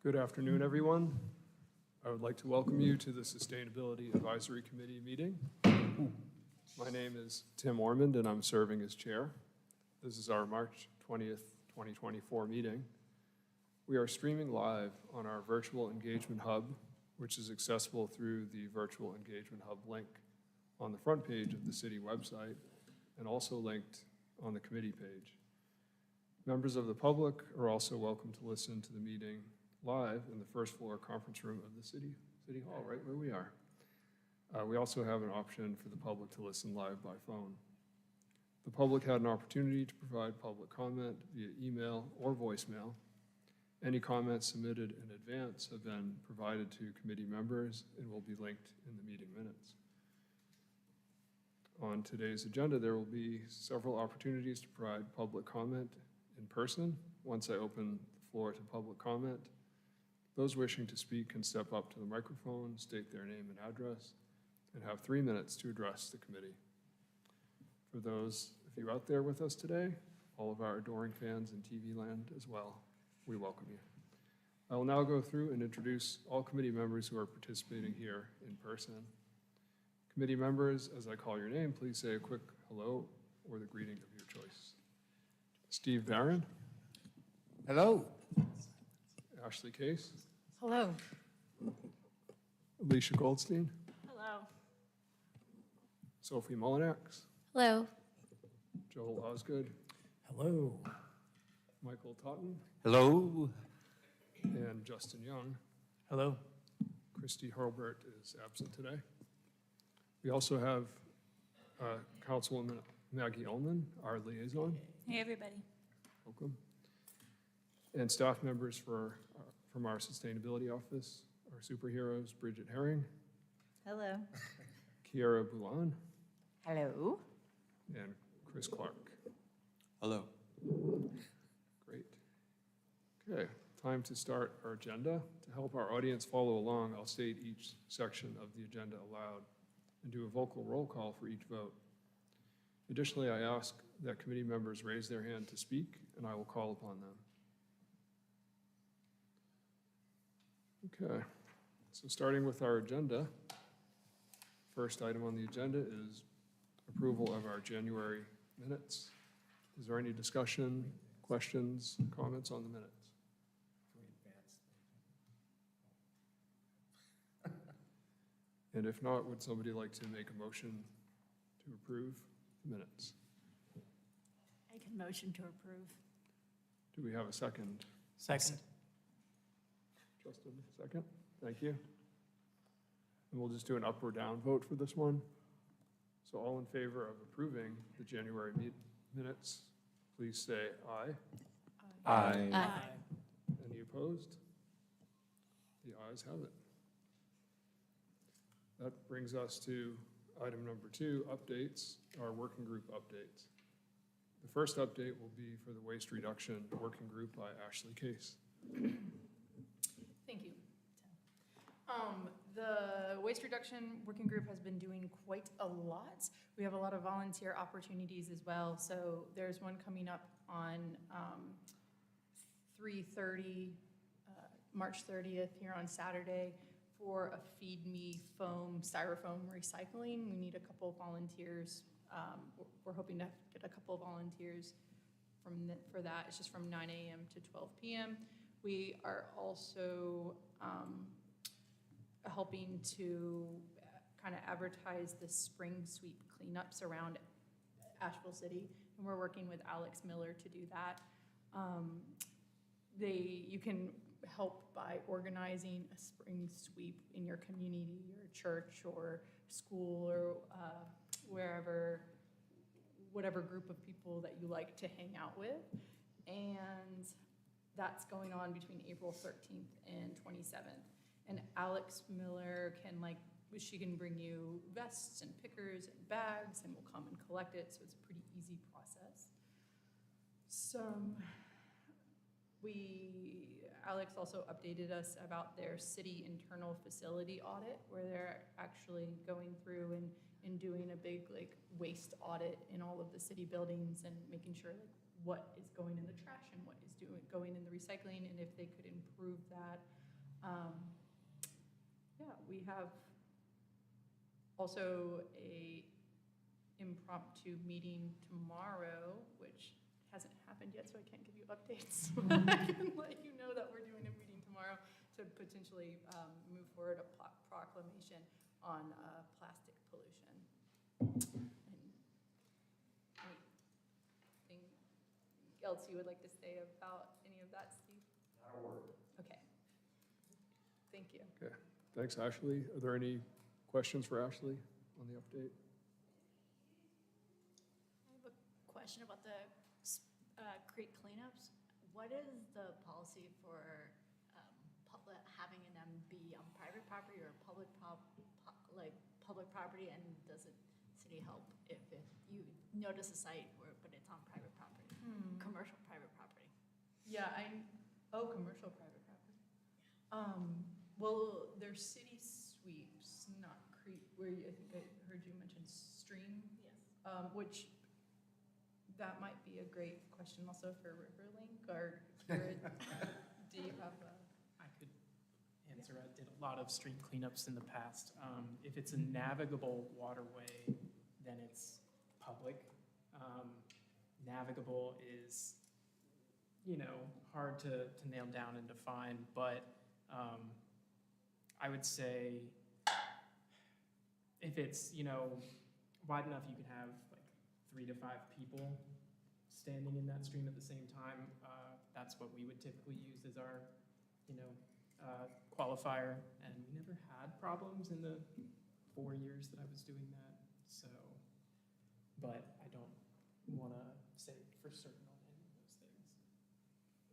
Good afternoon, everyone. I would like to welcome you to the Sustainability Advisory Committee meeting. My name is Tim Ormond, and I'm serving as chair. This is our March 20th, 2024 meeting. We are streaming live on our Virtual Engagement Hub, which is accessible through the Virtual Engagement Hub link on the front page of the city website and also linked on the committee page. Members of the public are also welcome to listen to the meeting live in the first floor conference room of the City Hall, right where we are. We also have an option for the public to listen live by phone. The public had an opportunity to provide public comment via email or voicemail. Any comments submitted in advance have been provided to committee members and will be linked in the meeting minutes. On today's agenda, there will be several opportunities to provide public comment in person. Once I open the floor to public comment, those wishing to speak can step up to the microphone, state their name and address, and have 3 minutes to address the committee. For those of you out there with us today, all of our adoring fans in TV land as well, we welcome you. I will now go through and introduce all committee members who are participating here in person. Committee members, as I call your name, please say a quick hello or the greeting of your choice. Steve Barron. Hello. Ashley Case. Hello. Alicia Goldstein. Hello. Sophie Molinax. Hello. Joel Osgood. Hello. Michael Totten. Hello. And Justin Young. Hello. Christy Hurlbert is absent today. We also have Councilwoman Maggie Ullman, our liaison. Hey, everybody. Welcome. And staff members from our sustainability office, our superheroes, Bridget Herring. Hello. Kiara Boulan. Hello. And Chris Clark. Hello. Great. Okay, time to start our agenda. To help our audience follow along, I'll state each section of the agenda aloud and do a vocal roll call for each vote. Additionally, I ask that committee members raise their hand to speak, and I will call upon them. Okay, so starting with our agenda, first item on the agenda is approval of our January minutes. Is there any discussion, questions, comments on the minutes? And if not, would somebody like to make a motion to approve the minutes? I can motion to approve. Do we have a second? Second. Justin, second. Thank you. And we'll just do an up or down vote for this one. So all in favor of approving the January minutes, please say aye. Aye. Aye. Any opposed? The ayes have it. That brings us to item number 2, updates, our working group updates. The first update will be for the waste reduction working group by Ashley Case. Thank you, Tim. The waste reduction working group has been doing quite a lot. We have a lot of volunteer opportunities as well. So there's one coming up on 3:30, March 30th here on Saturday for a Feed Me foam, styrofoam recycling. We need a couple volunteers. We're hoping to get a couple volunteers for that. It's just from 9 a.m. to 12 p.m. We are also helping to kind of advertise the spring sweep cleanups around Asheville City, and we're working with Alex Miller to do that. You can help by organizing a spring sweep in your community or church or school or whatever group of people that you like to hang out with. And that's going on between April 13th and 27th. And Alex Miller she can bring you vests and pickers and bags, and we'll come and collect it, so it's a pretty easy process. Alex also updated us about their city internal facility audit, where they're actually going through and doing a big waste audit in all of the city buildings and making sure what is going in the trash and what is going in the recycling, and if they could improve that. Yeah, we have also a impromptu meeting tomorrow, which hasn't happened yet, so I can't give you updates. But I can let you know that we're doing a meeting tomorrow to potentially move forward a proclamation on plastic pollution. And anything else you would like to say about any of that, Steve? Not a word. Okay. Thank you. Okay, thanks, Ashley. Are there any questions for Ashley on the update? I have a question about the creek cleanups. What is the policy for having an MB on private property or public property, and does it city help if you notice a site but it's on private property, commercial private property? Yeah, commercial private property. Well, there's city sweeps, not creek, where I think I heard you mention stream. Yes. Which, that might be a great question also for Riverlink, or Jared, do you have a? I could answer. I did a lot of stream cleanups in the past. If it's a navigable waterway, then it's public. Navigable is, hard to nail down and define, but I would say if it's, wide enough, you can have like 3 to 5 people standing in that stream at the same time. That's what we would typically use as our, qualifier. And we never had problems in the 4 years that I was doing that. So, but I don't want to say for certain on any of those things.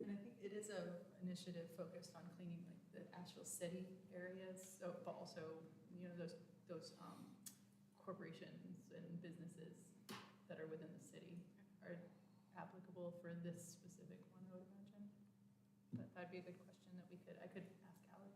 And I think it is a initiative focused on cleaning like the Asheville city areas, so, but also, those corporations and businesses that are within the city are applicable for this specific one, I would imagine. But that'd be a good question that I could ask Alex.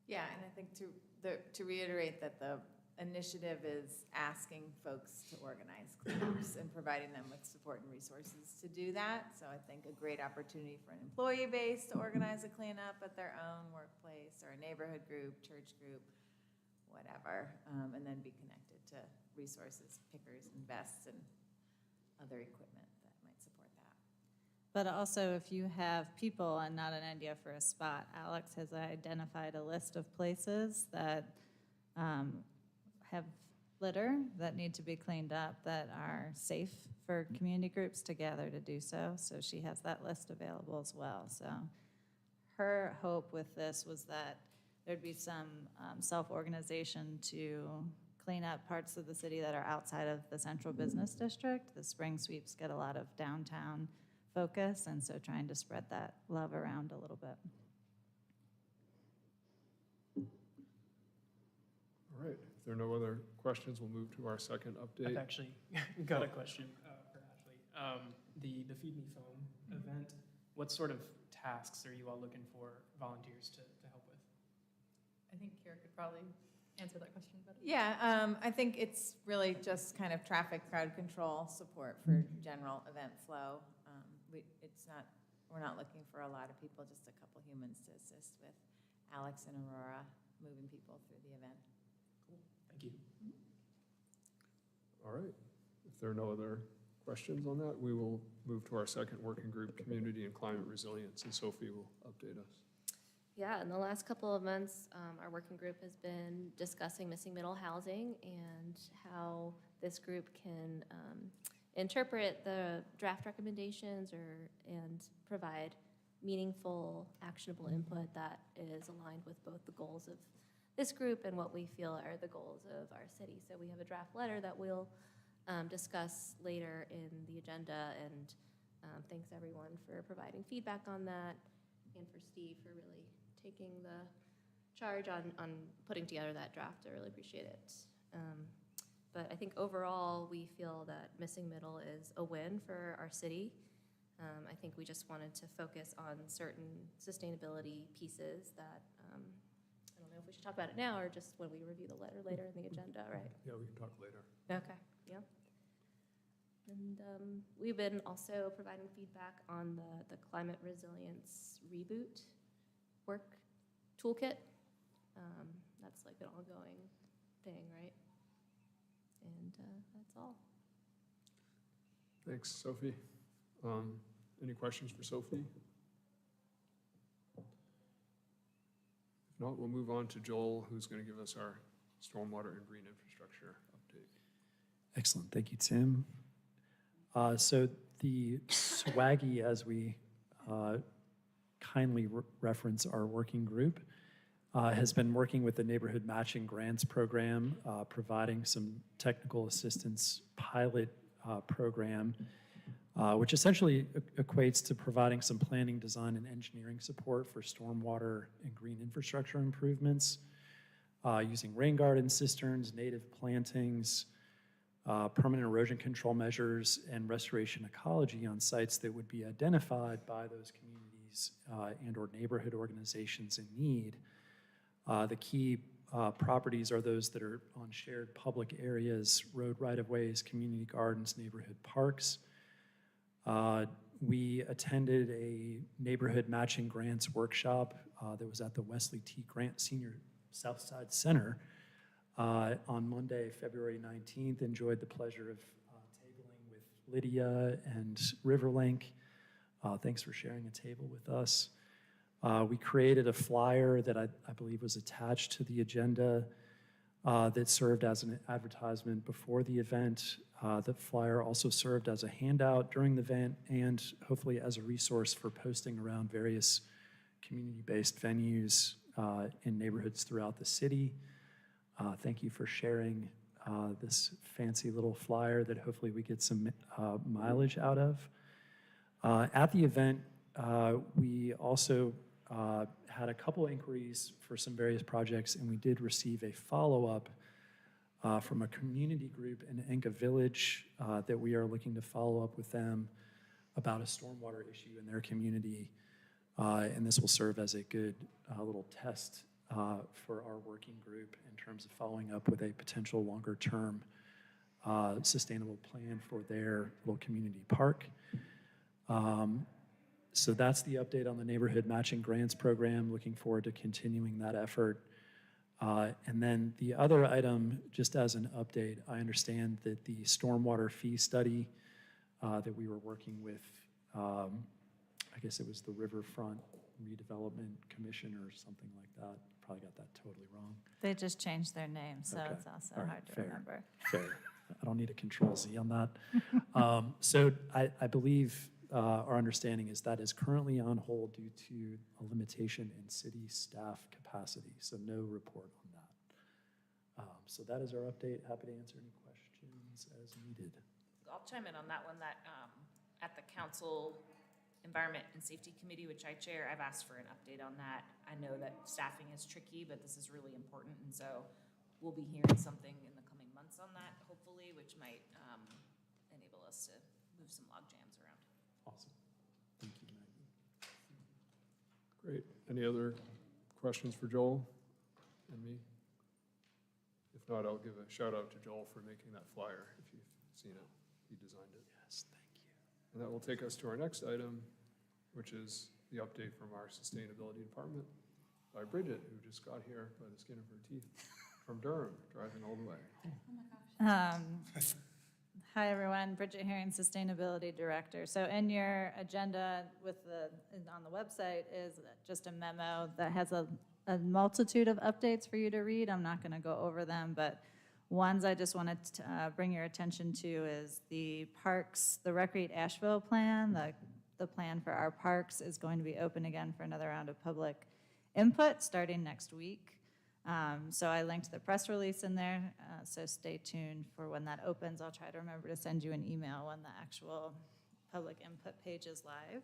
Yeah, and I think to reiterate that the initiative is asking folks to organize cleanups and providing them with support and resources to do that. So I think a great opportunity for an employee base to organize a cleanup at their own workplace or a neighborhood group, church group, whatever, and then be connected to resources, pickers and vests and other equipment that might support that. But also, if you have people and not an idea for a spot, Alex has identified a list of places that have litter that need to be cleaned up that are safe for community groups to gather to do so. So she has that list available as well. So her hope with this was that there'd be some self-organization to clean up parts of the city that are outside of the central business district. The spring sweeps get a lot of downtown focus, and so trying to spread that love around a little bit. All right, if there are no other questions, we'll move to our second update. I've actually got a question for Ashley. The Feed Me Foam event, what sort of tasks are you all looking for volunteers to help with? I think Kara could probably answer that question better. Yeah, I think it's really just kind of traffic crowd control support for general event flow. We're not looking for a lot of people, just a couple humans to assist with Alex and Aurora moving people through the event. Cool, thank you. All right, if there are no other questions on that, we will move to our second working group, Community and Climate Resilience, and Sophie will update us. Yeah, in the last couple of months, our working group has been discussing missing middle housing and how this group can interpret the draft recommendations and provide meaningful, actionable input that is aligned with both the goals of this group and what we feel are the goals of our city. So we have a draft letter that we'll discuss later in the agenda, and thanks everyone for providing feedback on that, and for Steve for really taking the charge on putting together that draft. I really appreciate it. But I think overall, we feel that missing middle is a win for our city. I think we just wanted to focus on certain sustainability pieces that, I don't know if we should talk about it now or just when we review the letter later in the agenda, right? Yeah, we can talk later. Okay, yeah. And we've been also providing feedback on the climate resilience reboot work toolkit. That's like an ongoing thing, right? And that's all. Thanks, Sophie. Any questions for Sophie? If not, we'll move on to Joel, who's going to give us our stormwater and green infrastructure update. Excellent, thank you, Tim. So the SWAGgy, as we kindly reference our working group, has been working with the Neighborhood Matching Grants Program, providing some technical assistance pilot program, which essentially equates to providing some planning, design, and engineering support for stormwater and green infrastructure improvements, using rain garden cisterns, native plantings, permanent erosion control measures, and restoration ecology on sites that would be identified by those communities and/or neighborhood organizations in need. The key properties are those that are on shared public areas, road right-of-ways, community gardens, neighborhood parks. We attended a neighborhood matching grants workshop that was at the Wesley T. Grant Senior Southside Center on Monday, February 19th. Enjoyed the pleasure of tabling with Lydia and Riverlink. Thanks for sharing a table with us. We created a flyer that I believe was attached to the agenda that served as an advertisement before the event. The flyer also served as a handout during the event and hopefully as a resource for posting around various community-based venues in neighborhoods throughout the city. Thank you for sharing this fancy little flyer that hopefully we get some mileage out of. At the event, we also had a couple inquiries for some various projects, and we did receive a follow-up from a community group in Enka Village that we are looking to follow up with them about a stormwater issue in their community. And this will serve as a good little test for our working group in terms of following up with a potential longer-term sustainable plan for their little community park. So that's the update on the Neighborhood Matching Grants Program. Looking forward to continuing that effort. And then the other item, just as an update, I understand that the stormwater fee study that we were working with, I guess it was the Riverfront Redevelopment Commission or something like that. Probably got that totally wrong. They just changed their name, so Okay. it's also All right, hard to fair. remember. Fair. I don't need a control Z on that. So I believe our understanding is that is currently on hold due to a limitation in city staff capacity, so no report on that. So that is our update. Happy to answer any questions as needed. I'll chime in on that one, that at the Council Environment and Safety Committee, which I chair, I've asked for an update on that. I know that staffing is tricky, but this is really important, and so we'll be hearing something in the coming months on that, hopefully, which might enable us to move some log jams around. Awesome. Thank you, Maggie. Great. Any other questions for Joel and me? If not, I'll give a shout out to Joel for making that flyer, if you've seen it. He designed it. Yes, thank you. And that will take us to our next item, which is the update from our sustainability department by Bridget, who just got here by the skin of her teeth from Durham, driving all the way. Hi, everyone. Bridget Herring, Sustainability Director. So in your agenda on the website is just a memo that has a multitude of updates for you to read. I'm not going to go over them, but ones I just wanted to bring your attention to is the parks, the Recreate Asheville plan. The plan for our parks is going to be open again for another round of public input starting next week. So I linked the press release in there, so stay tuned for when that opens. I'll try to remember to send you an email when the actual public input page is live,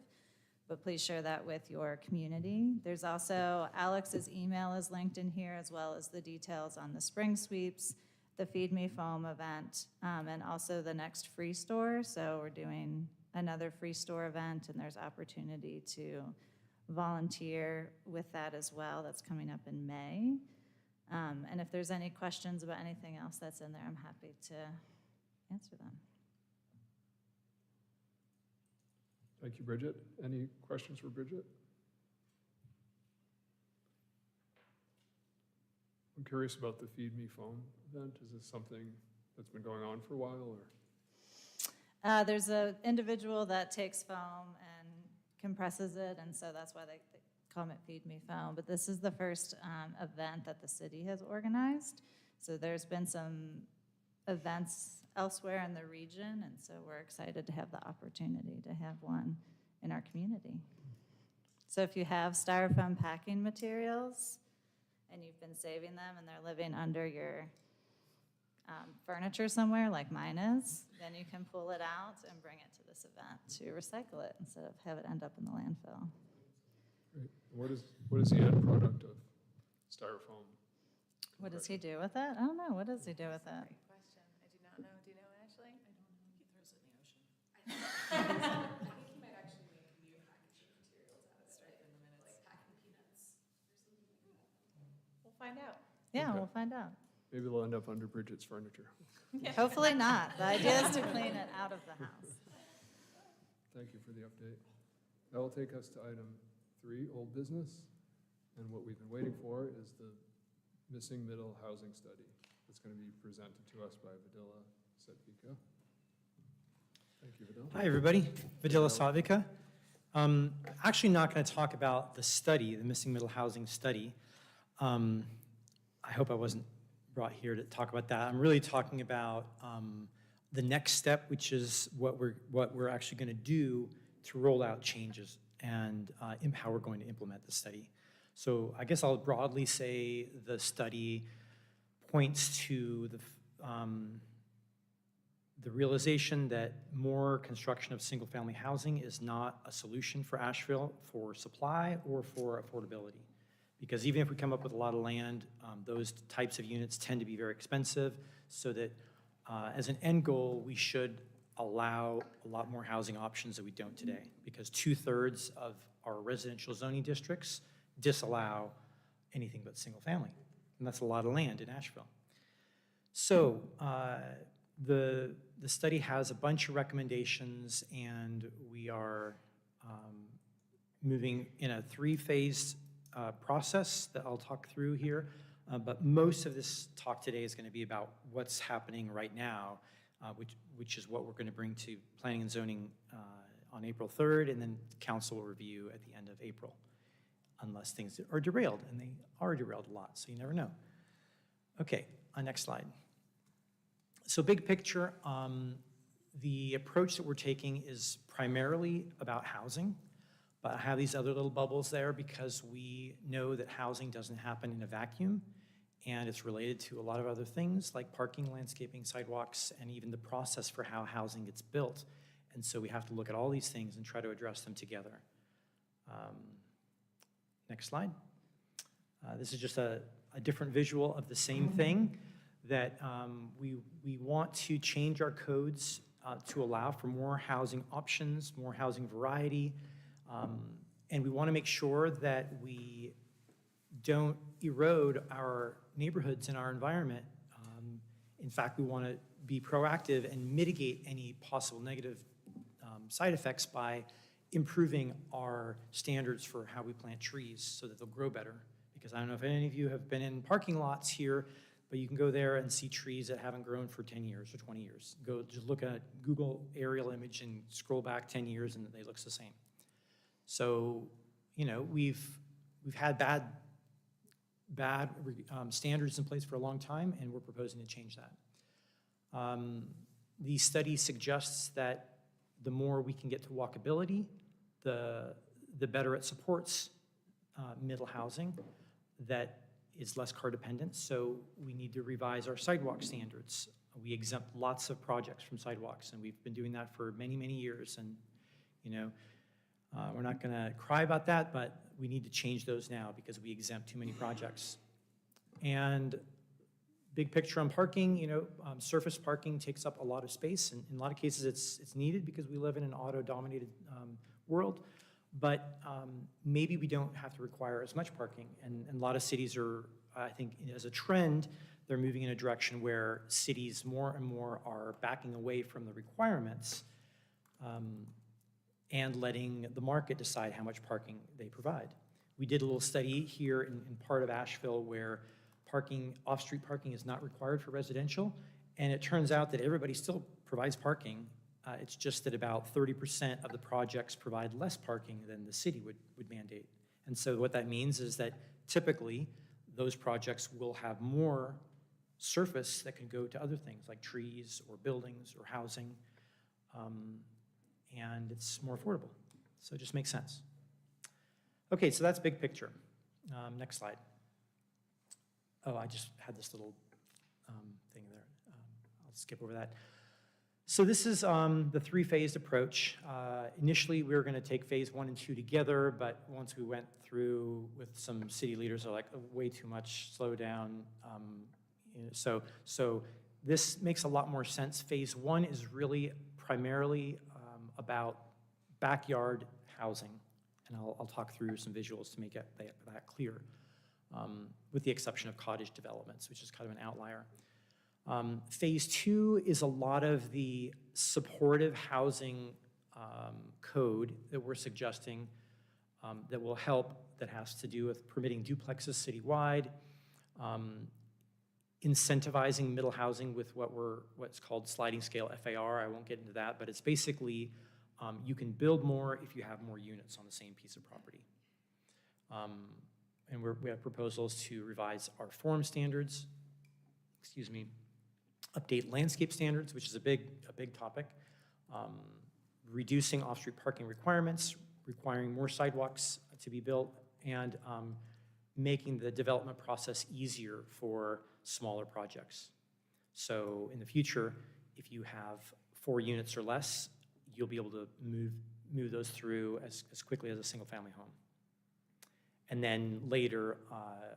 but please share that with your community. There's also Alex's email is linked in here, as well as the details on the spring sweeps, the Feed Me Foam event, and also the next free store. So we're doing another free store event, and there's opportunity to volunteer with that as well. That's coming up in May. And if there's any questions about anything else that's in there, I'm happy to answer them. Thank you, Bridget. Any questions for Bridget? I'm curious about the Feed Me Foam event. Is this something that's been going on for a while, or? There's an individual that takes foam and compresses it, and so that's why they call it Feed Me Foam. But this is the first event that the city has organized. So there's been some events elsewhere in the region, and so we're excited to have the opportunity to have one in our community. So if you have styrofoam packing materials and you've been saving them and they're living under your furniture somewhere like mine is, then you can pull it out and bring it to this event to recycle it instead of have it end up in the landfill. Great. What is the end product of styrofoam? What does he do with it? I don't know. What does he do with it? Great question. I do not know. Do you know, Ashley? He throws it in the ocean. I think he might actually make new packaging materials out of it in the minutes. Like packing peanuts or something like that. We'll find out. Yeah, Okay. we'll find out. Maybe they'll end up under Bridget's furniture. Hopefully not. The idea is to clean it out of the house. Thank you for the update. That will take us to item 3, old business. And what we've been waiting for is the missing middle housing study that's going to be presented to us by Vidila Setvika. Thank you, Vidila. Hi, everybody. Vidila Satvika. Actually not going to talk about the study, the missing middle housing study. I hope I wasn't brought here to talk about that. I'm really talking about the next step, which is what we're actually going to do to roll out changes and how we're going to implement the study. So I guess I'll broadly say the study points to the realization that more construction of single-family housing is not a solution for Asheville for supply or for affordability. Because even if we come up with a lot of land, those types of units tend to be very expensive, so that as an end goal, we should allow a lot more housing options that we don't today, because 2/3 of our residential zoning districts disallow anything but single family, and that's a lot of land in Asheville. So the study has a bunch of recommendations, and we are moving in a 3-phase process that I'll talk through here. But most of this talk today is going to be about what's happening right now, which is what we're going to bring to Planning and Zoning on April 3rd, and then council review at the end of April, unless things are derailed, and they are derailed a lot, so you never know. Okay, next slide. So big picture, the approach that we're taking is primarily about housing, but I have these other little bubbles there because we know that housing doesn't happen in a vacuum, and it's related to a lot of other things like parking, landscaping, sidewalks, and even the process for how housing gets built. And so we have to look at all these things and try to address them together. Next slide. This is just a different visual of the same thing, that we want to change our codes to allow for more housing options, more housing variety, and we want to make sure that we don't erode our neighborhoods and our environment. In fact, we want to be proactive and mitigate any possible negative side effects by improving our standards for how we plant trees so that they'll grow better. Because I don't know if any of you have been in parking lots here, but you can go there and see trees that haven't grown for 10 years or 20 years. Go just look at Google aerial image and scroll back 10 years and they look the same. So, you know, we've had bad standards in place for a long time, and we're proposing to change that. The study suggests that the more we can get to walkability, the better it supports middle housing that is less car dependent. So we need to revise our sidewalk standards. We exempt lots of projects from sidewalks, and we've been doing that for many, many years. And, you know, we're not going to cry about that, but we need to change those now because we exempt too many projects. And big picture on parking, you know, surface parking takes up a lot of space, and in a lot of cases it's needed because we live in an auto-dominated world. But maybe we don't have to require as much parking. And a lot of cities are, I think, as a trend, they're moving in a direction where cities more and more are backing away from the requirements. and letting the market decide how much parking they provide. We did a little study here in part of Asheville where off-street parking is not required for residential, and it turns out that everybody still provides parking. It's just that about 30% of the projects provide less parking than the city would mandate. And so what that means is that typically those projects will have more surface that can go to other things like trees or buildings or housing, and it's more affordable. So it just makes sense. Okay, so that's big picture. Next slide. Oh, I just had this little thing there. I'll skip over that. So this is the three-phased approach. Initially, we were going to take phase 1 and 2 together, but once we went through with some city leaders, they're like, oh, way too much, slow down. So this makes a lot more sense. Phase 1 is really primarily about backyard housing, and I'll talk through some visuals to make that clear, with the exception of cottage developments, which is kind of an outlier. Phase 2 is a lot of the supportive housing code that we're suggesting that will help, that has to do with permitting duplexes citywide, incentivizing middle housing with what's called sliding scale FAR. I won't get into that, but it's basically you can build more if you have more units on the same piece of property. And we have proposals to revise our form standards, update landscape standards, which is a big topic, reducing off-street parking requirements, requiring more sidewalks to be built, and making the development process easier for smaller projects. So in the future, if you have 4 units or less, you'll be able to move those through as quickly as a single-family home. And then later,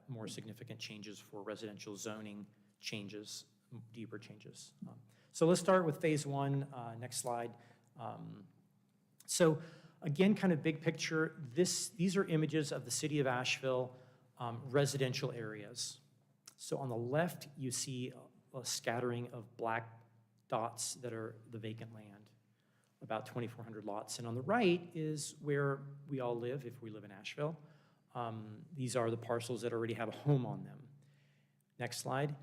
more significant changes for residential zoning changes, deeper changes. So let's start with phase 1, next slide. So again, kind of big picture, these are images of the city of Asheville residential areas. So on the left, you see a scattering of black dots that are the vacant land, about 2,400 lots. And on the right is where we all live, if we live in Asheville. These are the parcels that already have a home on them. Next slide.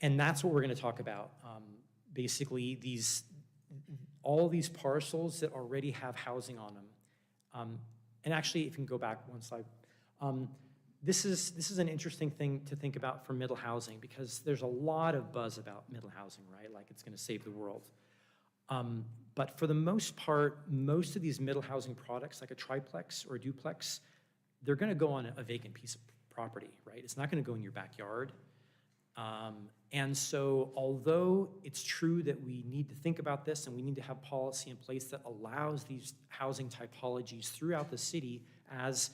And that's what we're going to talk about. Basically, all these parcels that already have housing on them. And actually, if you can go back one slide. This is an interesting thing to think about for middle housing, because there's a lot of buzz about middle housing, right? Like it's going to save the world. But for the most part, most of these middle housing products, like a triplex or a duplex, they're going to go on a vacant piece of property, right? It's not going to go in your backyard. And so although it's true that we need to think about this and we need to have policy in place that allows these housing typologies throughout the city as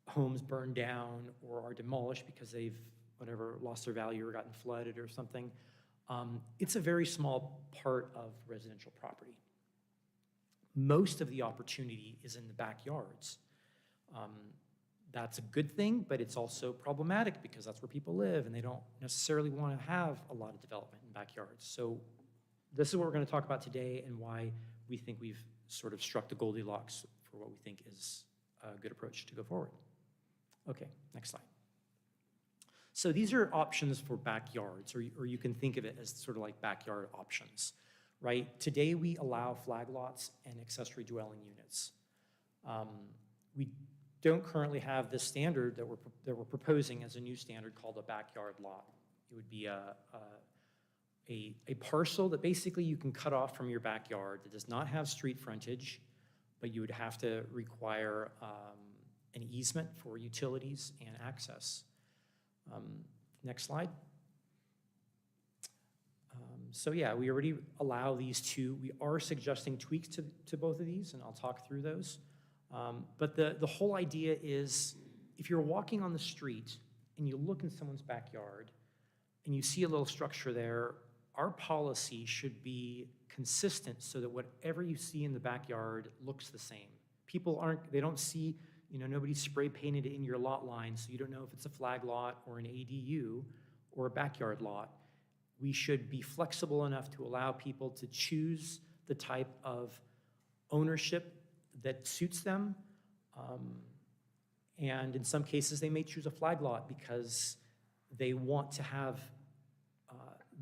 homes burn down or are demolished because they've, lost their value or gotten flooded or something, it's a very small part of residential property. Most of the opportunity is in the backyards. That's a good thing, but it's also problematic because that's where people live and they don't necessarily want to have a lot of development in backyards. So this is what we're going to talk about today and why we think we've sort of struck the Goldilocks for what we think is a good approach to go forward. Okay, next slide. So these are options for backyards, or you can think of it as sort of like backyard options, right? Today we allow flag lots and accessory dwelling units. We don't currently have this standard that we're proposing as a new standard called a backyard lot. It would be a parcel that basically you can cut off from your backyard that does not have street frontage, but you would have to require an easement for utilities and access. Next slide. So yeah, we already allow these two. We are suggesting tweaks to both of these, and I'll talk through those. But the whole idea is, if you're walking on the street and you look in someone's backyard and you see a little structure there, our policy should be consistent so that whatever you see in the backyard looks the same. They don't see, nobody's spray painted in your lot line, so you don't know if it's a flag lot or an ADU or a backyard lot. We should be flexible enough to allow people to choose the type of ownership that suits them. And in some cases, they may choose a flag lot because they want to have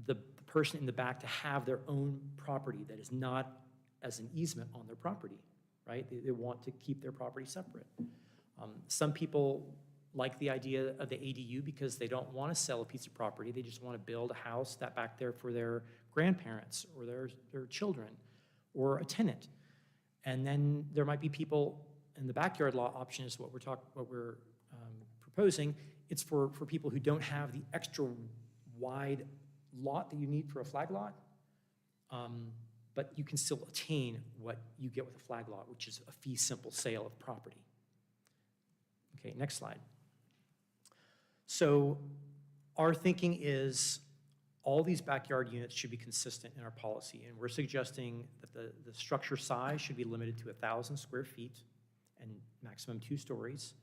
the person in the back to have their own property that is not as an easement on their property, right? They want to keep their property separate. Some people like the idea of the ADU because they don't want to sell a piece of property. They just want to build a house that back there for their grandparents or their children or a tenant. And then there might be people, and the backyard lot option is what we're proposing. It's for people who don't have the extra wide lot that you need for a flag lot, but you can still attain what you get with a flag lot, which is a fee simple sale of property. Okay, next slide. So our thinking is all these backyard units should be consistent in our policy, and we're suggesting that the structure size should be limited to 1,000 square feet and maximum 2 stories.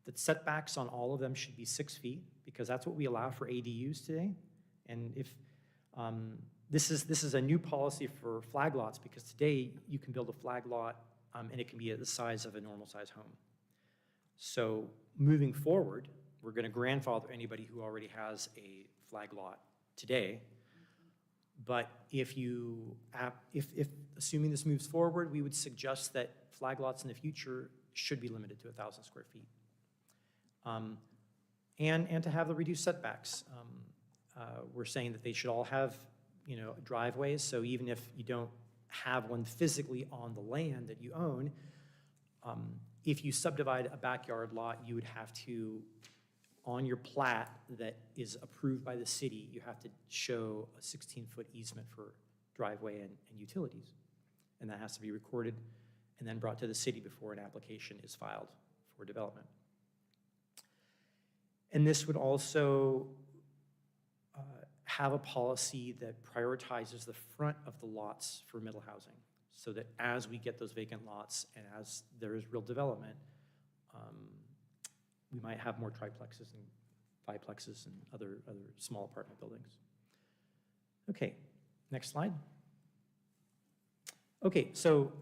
The setbacks on all of them should be 6 feet, because that's what we allow for ADUs today. And if this is a new policy for flag lots, because today you can build a flag lot and it can be the size of a normal size home. So moving forward, we're going to grandfather anybody who already has a flag lot today. But if assuming this moves forward, we would suggest that flag lots in the future should be limited to 1,000 square feet. And to have the reduced setbacks. We're saying that they should all have, driveways, so even if you don't have one physically on the land that you own, if you subdivide a backyard lot, you would have to, on your plat that is approved by the city, you have to show a 16-foot easement for driveway and utilities. And that has to be recorded and then brought to the city before an application is filed for development. And this would also have a policy that prioritizes the front of the lots for middle housing, so that as we get those vacant lots and as there is real development, we might have more triplexes and biplexes and other small apartment buildings. Okay, next slide. Okay, so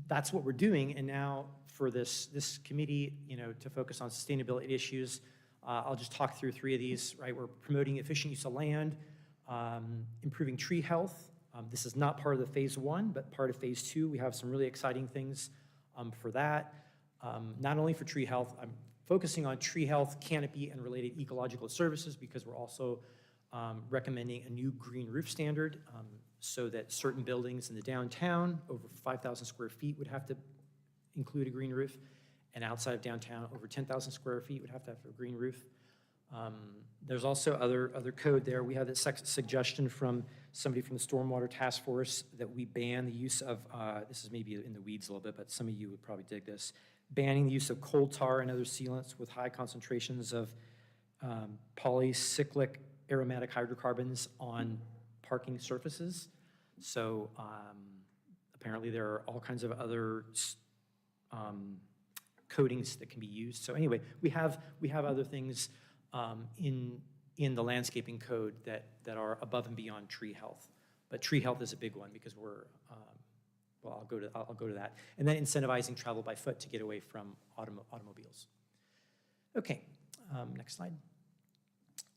that's what we're doing, and now for this committee, to focus on sustainability issues, I'll just talk through 3 of these, right? We're promoting efficient use of land, improving tree health. This is not part of the phase 1, but part of phase 2. We have some really exciting things for that. Not only for tree health, I'm focusing on tree health, canopy, and related ecological services, because we're also recommending a new green roof standard, so that certain buildings in the downtown over 5,000 square feet would have to include a green roof, and outside of downtown over 10,000 square feet would have to have a green roof. There's also other code there. We have this suggestion from somebody from the Stormwater Task Force that we ban the use of, this is maybe in the weeds a little bit, but some of you would probably dig this, banning the use of coal tar and other sealants with high concentrations of polycyclic aromatic hydrocarbons on parking surfaces. So apparently there are all kinds of other coatings that can be used. So anyway, we have other things in the landscaping code that are above and beyond tree health. But tree health is a big one because we're, well, I'll go to that. And then incentivizing travel by foot to get away from automobiles. Okay, next slide.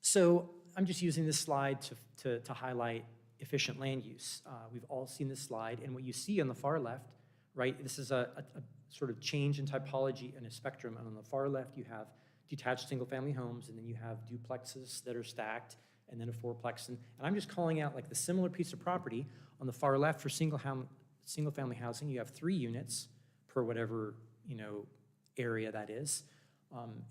So I'm just using this slide to highlight efficient land use. We've all seen this slide, and what you see on the far left, right, this is a sort of change in typology and a spectrum. And on the far left, you have detached single-family homes, and then you have duplexes that are stacked, and then a fourplex. And I'm just calling out like the similar piece of property. On the far left for single-family housing, you have 3 units per whatever area that is.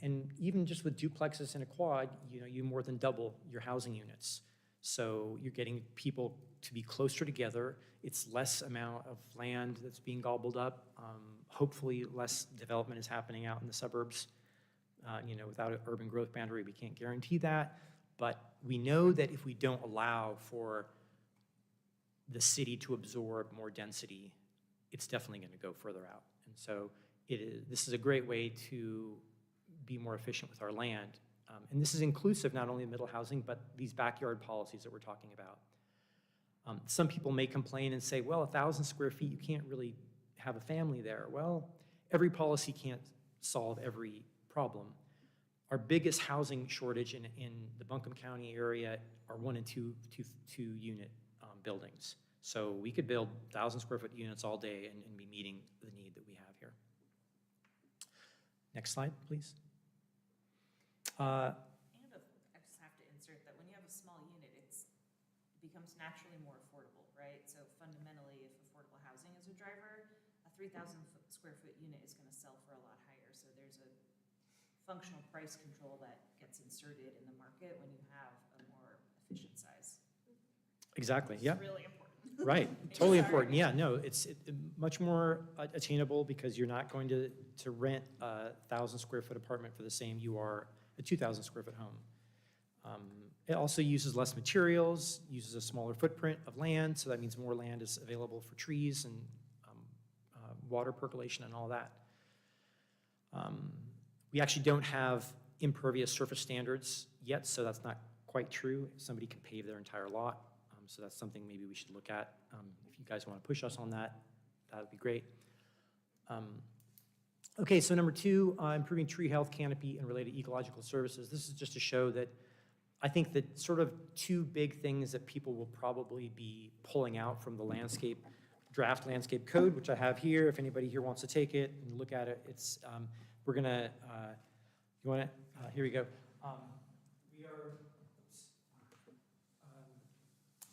And even just with duplexes and a quad, you more than double your housing units. So you're getting people to be closer together. It's less amount of land that's being gobbled up. Hopefully less development is happening out in the suburbs. Without an urban growth boundary, we can't guarantee that. But we know that if we don't allow for the city to absorb more density, it's definitely going to go further out. And so this is a great way to be more efficient with our land. And this is inclusive not only of middle housing, but these backyard policies that we're talking about. Some people may complain and say, well, 1,000 square feet, you can't really have a family there. Well, every policy can't solve every problem. Our biggest housing shortage in the Buncombe County area are 1 and 2 unit buildings. So we could build 1,000-square-foot units all day and be meeting the need that we have here. Next slide, please. I just have to insert that when you have a small unit, it becomes naturally more affordable, right? So fundamentally, if affordable housing is a driver, a 3,000-square foot unit is going to sell for a lot higher. So there's a functional price control that gets inserted in the market when you have a more efficient size. Exactly, Which yeah. is really important. Right, totally important. Yeah, no, it's much more attainable because you're not going to rent a 1,000-square-foot apartment for the same you are a 2,000-square-foot home. It also uses less materials, uses a smaller footprint of land, so that means more land is available for trees and water percolation and all that. We actually don't have impervious surface standards yet, so that's not quite true. Somebody can pave their entire lot. So that's something maybe we should look at. If you guys want to push us on that, that would be great. Okay, so number 2, improving tree health, canopy, and related ecological services. This is just to show that I think that sort of 2 big things that people will probably be pulling out from the draft landscape code, which I have here. If anybody here wants to take it and look at it, it's, we're gonna, you want it? Here we go. We are,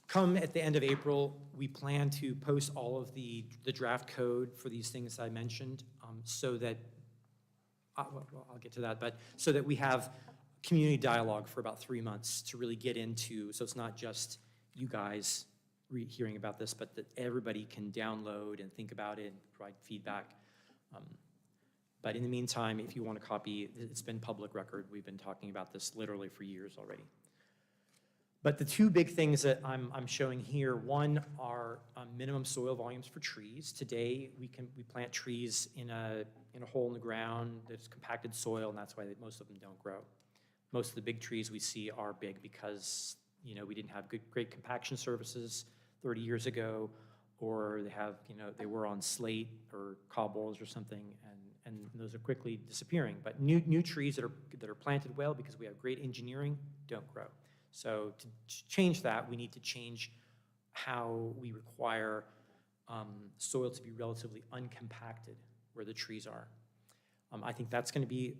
come at the end of April, we plan to post all of the draft code for these things I mentioned, so that, well, I'll get to that, but so that we have community dialogue for about 3 months to really get into, so it's not just you guys hearing about this, but that everybody can download and think about it and provide feedback. But in the meantime, if you want a copy, it's been public record. We've been talking about this literally for years already. But the 2 big things that I'm showing here, one are minimum soil volumes for trees. Today, we plant trees in a hole in the ground that's compacted soil, and that's why most of them don't grow. Most of the big trees we see are big because, you know, we didn't have great compaction services 30 years ago, or they were on slate or cobbles or something, and those are quickly disappearing. But new trees that are planted well because we have great engineering don't grow. So to change that, we need to change how we require soil to be relatively uncompacted where the trees are. I think that's going to be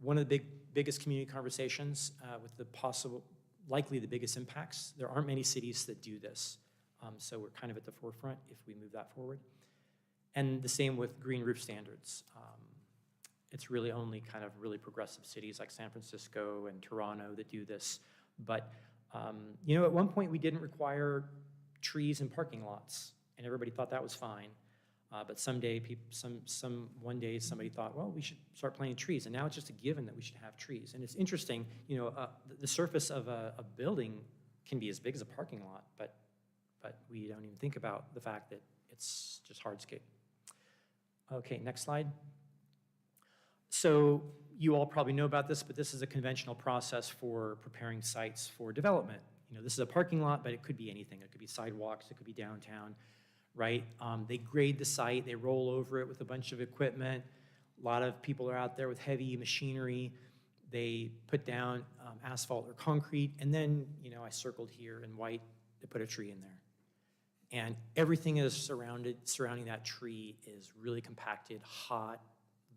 one of the biggest community conversations with likely the biggest impacts. There aren't many cities that do this, so we're kind of at the forefront if we move that forward. And the same with green roof standards. It's really only kind of really progressive cities like San Francisco and Toronto that do this. But, at one point we didn't require trees in parking lots, and everybody thought that was fine. But one day somebody thought, well, we should start planting trees, and now it's just a given that we should have trees. And it's interesting, the surface of a building can be as big as a parking lot, but we don't even think about the fact that it's just hardscape. Okay, next slide. So you all probably know about this, but this is a conventional process for preparing sites for development. This is a parking lot, but it could be anything. It could be sidewalks, it could be downtown, right? They grade the site, they roll over it with a bunch of equipment. A lot of people are out there with heavy machinery. They put down asphalt or concrete, and then, I circled here in white to put a tree in there. And everything is surrounding that tree is really compacted, hot,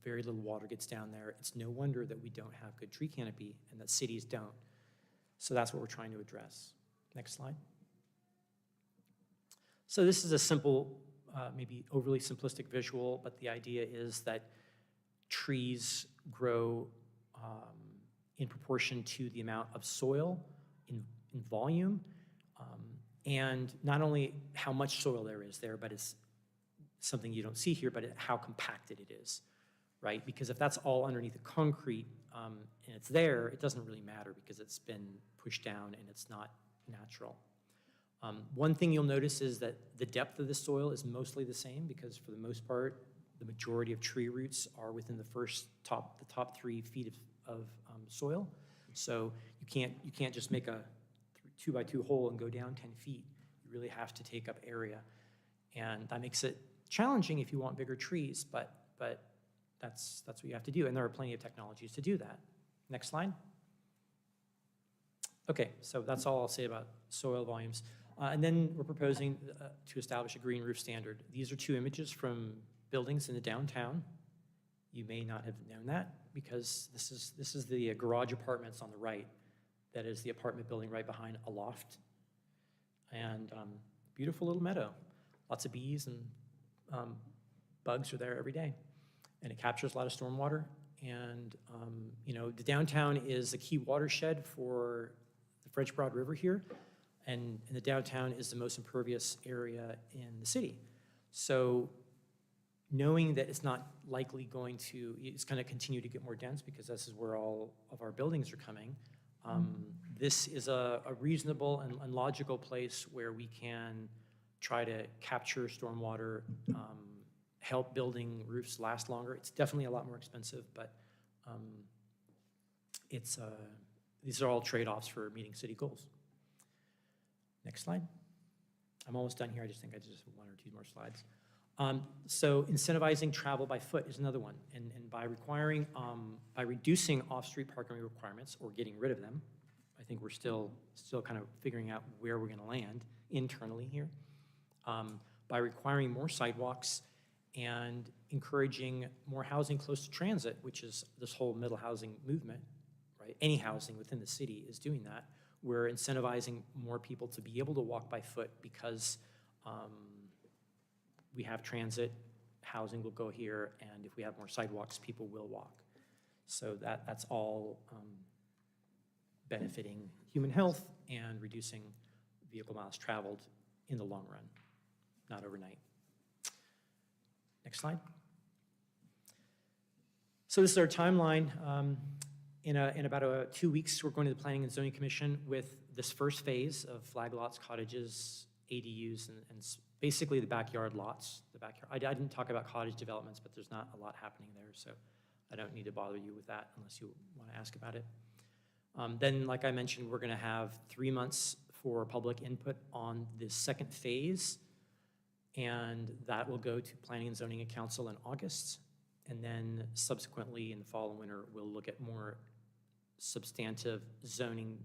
very little water gets down there. It's no wonder that we don't have good tree canopy and that cities don't. So that's what we're trying to address. Next slide. So this is a simple, maybe overly simplistic visual, but the idea is that trees grow in proportion to the amount of soil in volume, and not only how much soil there is there, but it's something you don't see here, but how compacted it is, right? Because if that's all underneath the concrete and it's there, it doesn't really matter because it's been pushed down and it's not natural. One thing you'll notice is that the depth of the soil is mostly the same because for the most part, the majority of tree roots are within the top 3 feet of soil. So you can't just make a 2 by 2 hole and go down 10 feet. You really have to take up area. And that makes it challenging if you want bigger trees, but that's what you have to do, and there are plenty of technologies to do that. Next slide. Okay, so that's all I'll say about soil volumes. And then we're proposing to establish a green roof standard. These are two images from buildings in the downtown. You may not have known that because this is the garage apartments on the right. That is the apartment building right behind a loft. And beautiful little meadow. Lots of bees and bugs are there every day. And it captures a lot of stormwater. And you know, the downtown is a key watershed for the French Broad River here. And the downtown is the most impervious area in the city. So knowing that it's not likely going to, it's going to continue to get more dense because this is where all of our buildings are coming, this is a reasonable and logical place where we can try to capture stormwater, help building roofs last longer. It's definitely a lot more expensive, but these are all trade-offs for meeting city goals. Next slide. I'm almost done here. I just think I just have one or two more slides. So incentivizing travel by foot is another one. And by reducing off-street parking requirements or getting rid of them, I think we're still kind of figuring out where we're gonna land internally here. By requiring more sidewalks and encouraging more housing close to transit, which is this whole middle housing movement, right? Any housing within the city is doing that. We're incentivizing more people to be able to walk by foot because we have transit, housing will go here, and if we have more sidewalks, people will walk. So that's all benefiting human health and reducing vehicle miles traveled in the long run, not overnight. Next slide. So this is our timeline. In about 2 weeks, we're going to the Planning and Zoning Commission with this first phase of flag lots, cottages, ADUs, and basically the backyard lots. I didn't talk about cottage developments, but there's not a lot happening there, so I don't need to bother you with that unless you want to ask about it. Then, like I mentioned, we're going to have 3 months for public input on the second phase, and that will go to Planning and Zoning and Council in August. And then subsequently in the fall and winter, we'll look at more substantive zoning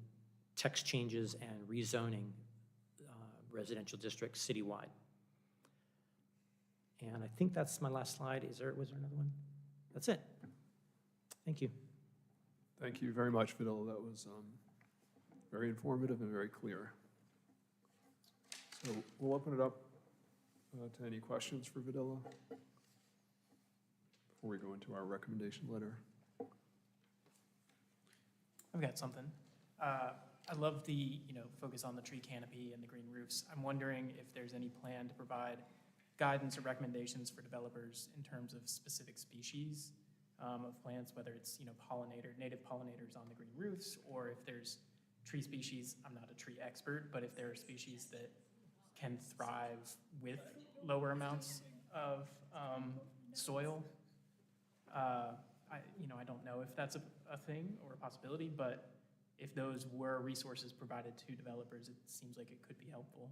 text changes and rezoning residential districts citywide. And I think that's my last slide. Was there another one? That's it. Thank you. Thank you very much, Vidila. That was very informative and very clear. So we'll open it up to any questions for Vidila before we go into our recommendation letter. I've got something. I love the, focus on the tree canopy and the green roofs. I'm wondering if there's any plan to provide guidance or recommendations for developers in terms of specific species of plants, whether it's, native pollinators on the green roofs, or if there's tree species, I'm not a tree expert, but if there are species that can thrive with lower amounts of soil. I don't know if that's a thing or a possibility, but if those were resources provided to developers, it seems like it could be helpful.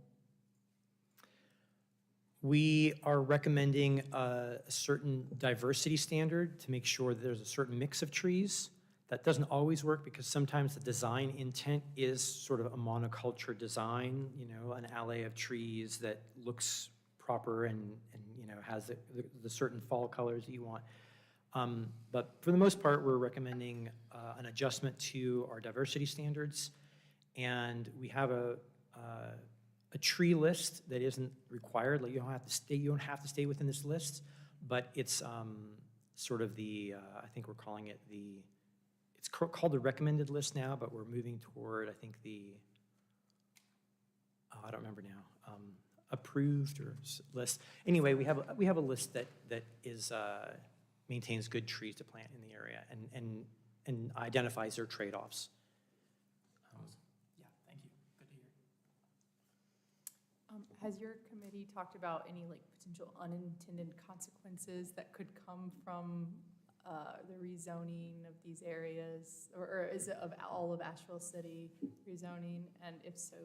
We are recommending a certain diversity standard to make sure that there's a certain mix of trees. That doesn't always work because sometimes the design intent is sort of a monoculture design, an alley of trees that looks proper and has the certain fall colors that you want. But for the most part, we're recommending an adjustment to our diversity standards. And we have a tree list that isn't required. Like you don't have to stay within this list, but it's sort of I think we're calling it it's called the recommended list now, but we're moving toward, I think I don't remember now, approved or list. Anyway, we have a list that is, maintains good trees to plant in the area and identifies their trade-offs. Yeah, thank you. Good to hear. Has your committee talked about any potential unintended consequences that could come from the rezoning of these areas, or is it of all of Asheville City rezoning? And if so,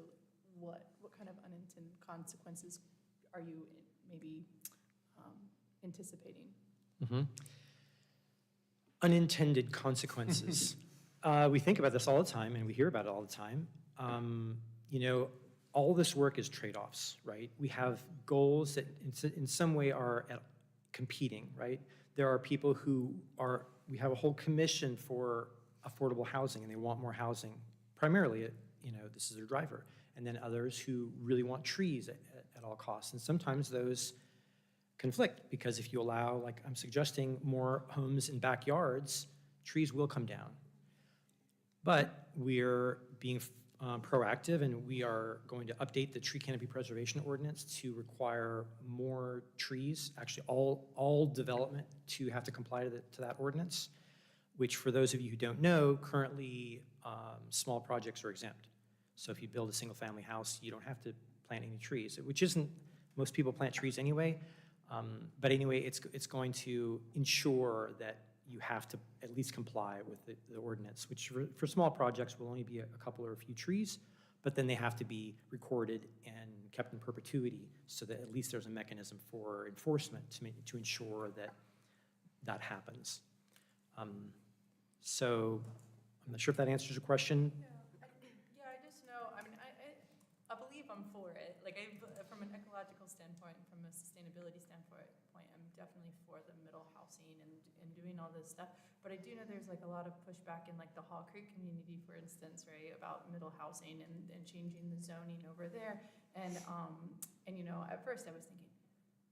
what kind of unintended consequences are you maybe anticipating? Mhm. Unintended consequences. We think about this all the time, and we hear about it all the time. You know, all this work is trade-offs, right? We have goals that in some way are competing, right? There are people who are, we have a whole commission for affordable housing, and they want more housing. Primarily, you know, this is their driver. And then others who really want trees at all costs. And sometimes those conflict, because if you allow, like I'm suggesting, more homes in backyards, trees will come down. But we're being proactive, and we are going to update the tree canopy preservation ordinance to require more trees, actually all development to have to comply to that ordinance, which for those of you who don't know, currently small projects are exempt. So if you build a single family house, you don't have to plant any trees, which isn't, most people plant trees anyway. But anyway, it's going to ensure that you have to at least comply with the ordinance, which for small projects will only be a couple or a few trees, but then they have to be recorded and kept in perpetuity so that at least there's a mechanism for enforcement to ensure that that happens. So I'm not sure if that answers your question. Yeah, I just know, I mean, I believe I'm for it. Like, from an ecological standpoint, from a sustainability standpoint, I'm definitely for the middle housing and doing all this stuff. But I do know there's like a lot of pushback in like the Hall Creek community, for instance, right, about middle housing and changing the zoning over there. And you know, at first I was thinking,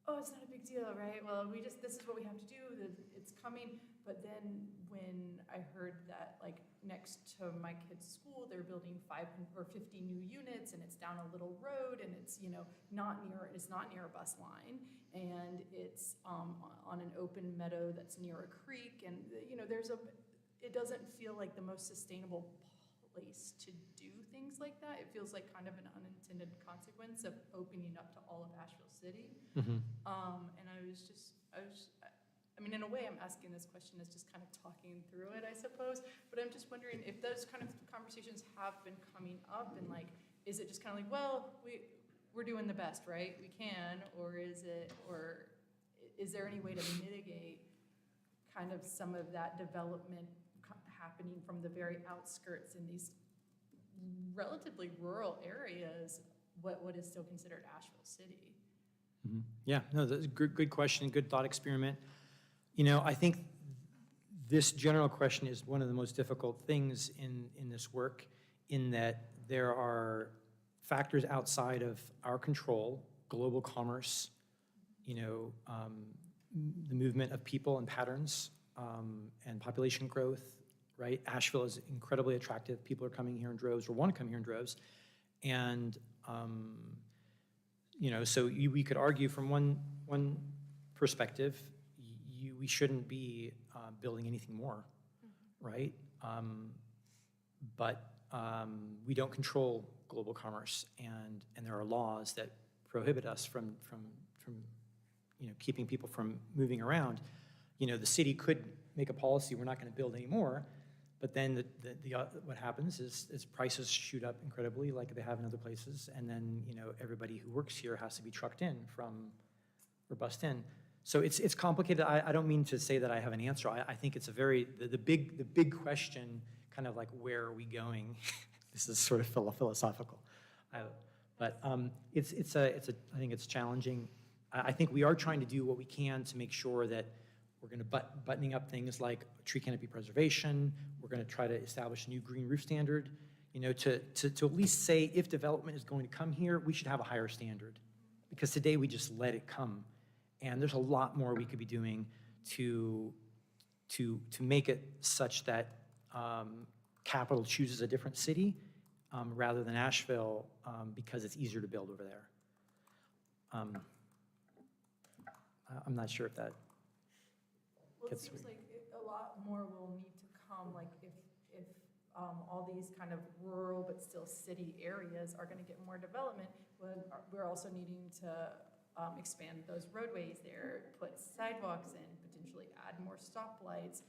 oh, it's not a big deal, right? Well, this is what we have to do, it's coming. But then when I heard that, like, next to my kid's school, they're building 5 or 50 new units, and it's down a little road, and it's, you know, not near a bus line, and it's on an open meadow that's near a creek, and, you know, it doesn't feel like the most sustainable place to do things like that. It feels like kind of an unintended consequence of opening up to all of Asheville City. Mm-hmm. And I mean, in a way, I'm asking this question as just kind of talking through it, I suppose. But I'm just wondering if those kind of conversations have been coming up, and like, is it just kind of like, well, we're doing the best, right? We can, or is there any way to mitigate kind of some of that development happening from the very outskirts in these relatively rural areas, what is still considered Asheville City? Mm-hmm. Yeah, no, that's a good question, good thought experiment. You know, I think this general question is one of the most difficult things in this work, in that there are factors outside of our control, global commerce, you know, the movement of people and patterns, and population growth, right? Asheville is incredibly attractive. People are coming here in droves, or want to come here in droves. And, you know, so we could argue from one perspective, we shouldn't be building anything more, right? But we don't control global commerce, and there are laws that prohibit us from you know, keeping people from moving around. You know, the city could make a policy, we're not going to build anymore, but then what happens is prices shoot up incredibly, like they have in other places, and then, you know, everybody who works here has to be trucked in or bussed in. So it's complicated. I don't mean to say that I have an answer. I think it's a very, the big question, kind of like, where are we going? This is sort of philosophical. But I think it's challenging. I think we are trying to do what we can to make sure that we're going to buttoning up things like tree canopy preservation. We're going to try to establish a new green roof standard, you know, to at least say, if development is going to come here, we should have a higher standard. Because today we just let it come. And there's a lot more we could be doing to make it such that Capital chooses a different city rather than Asheville, because it's easier to build over there. I'm not sure if that Well, it gets. seems like a lot more will need to come, like if all these kind of rural but still city areas are going to get more development, we're also needing to expand those roadways there, put sidewalks in, potentially add more stoplights,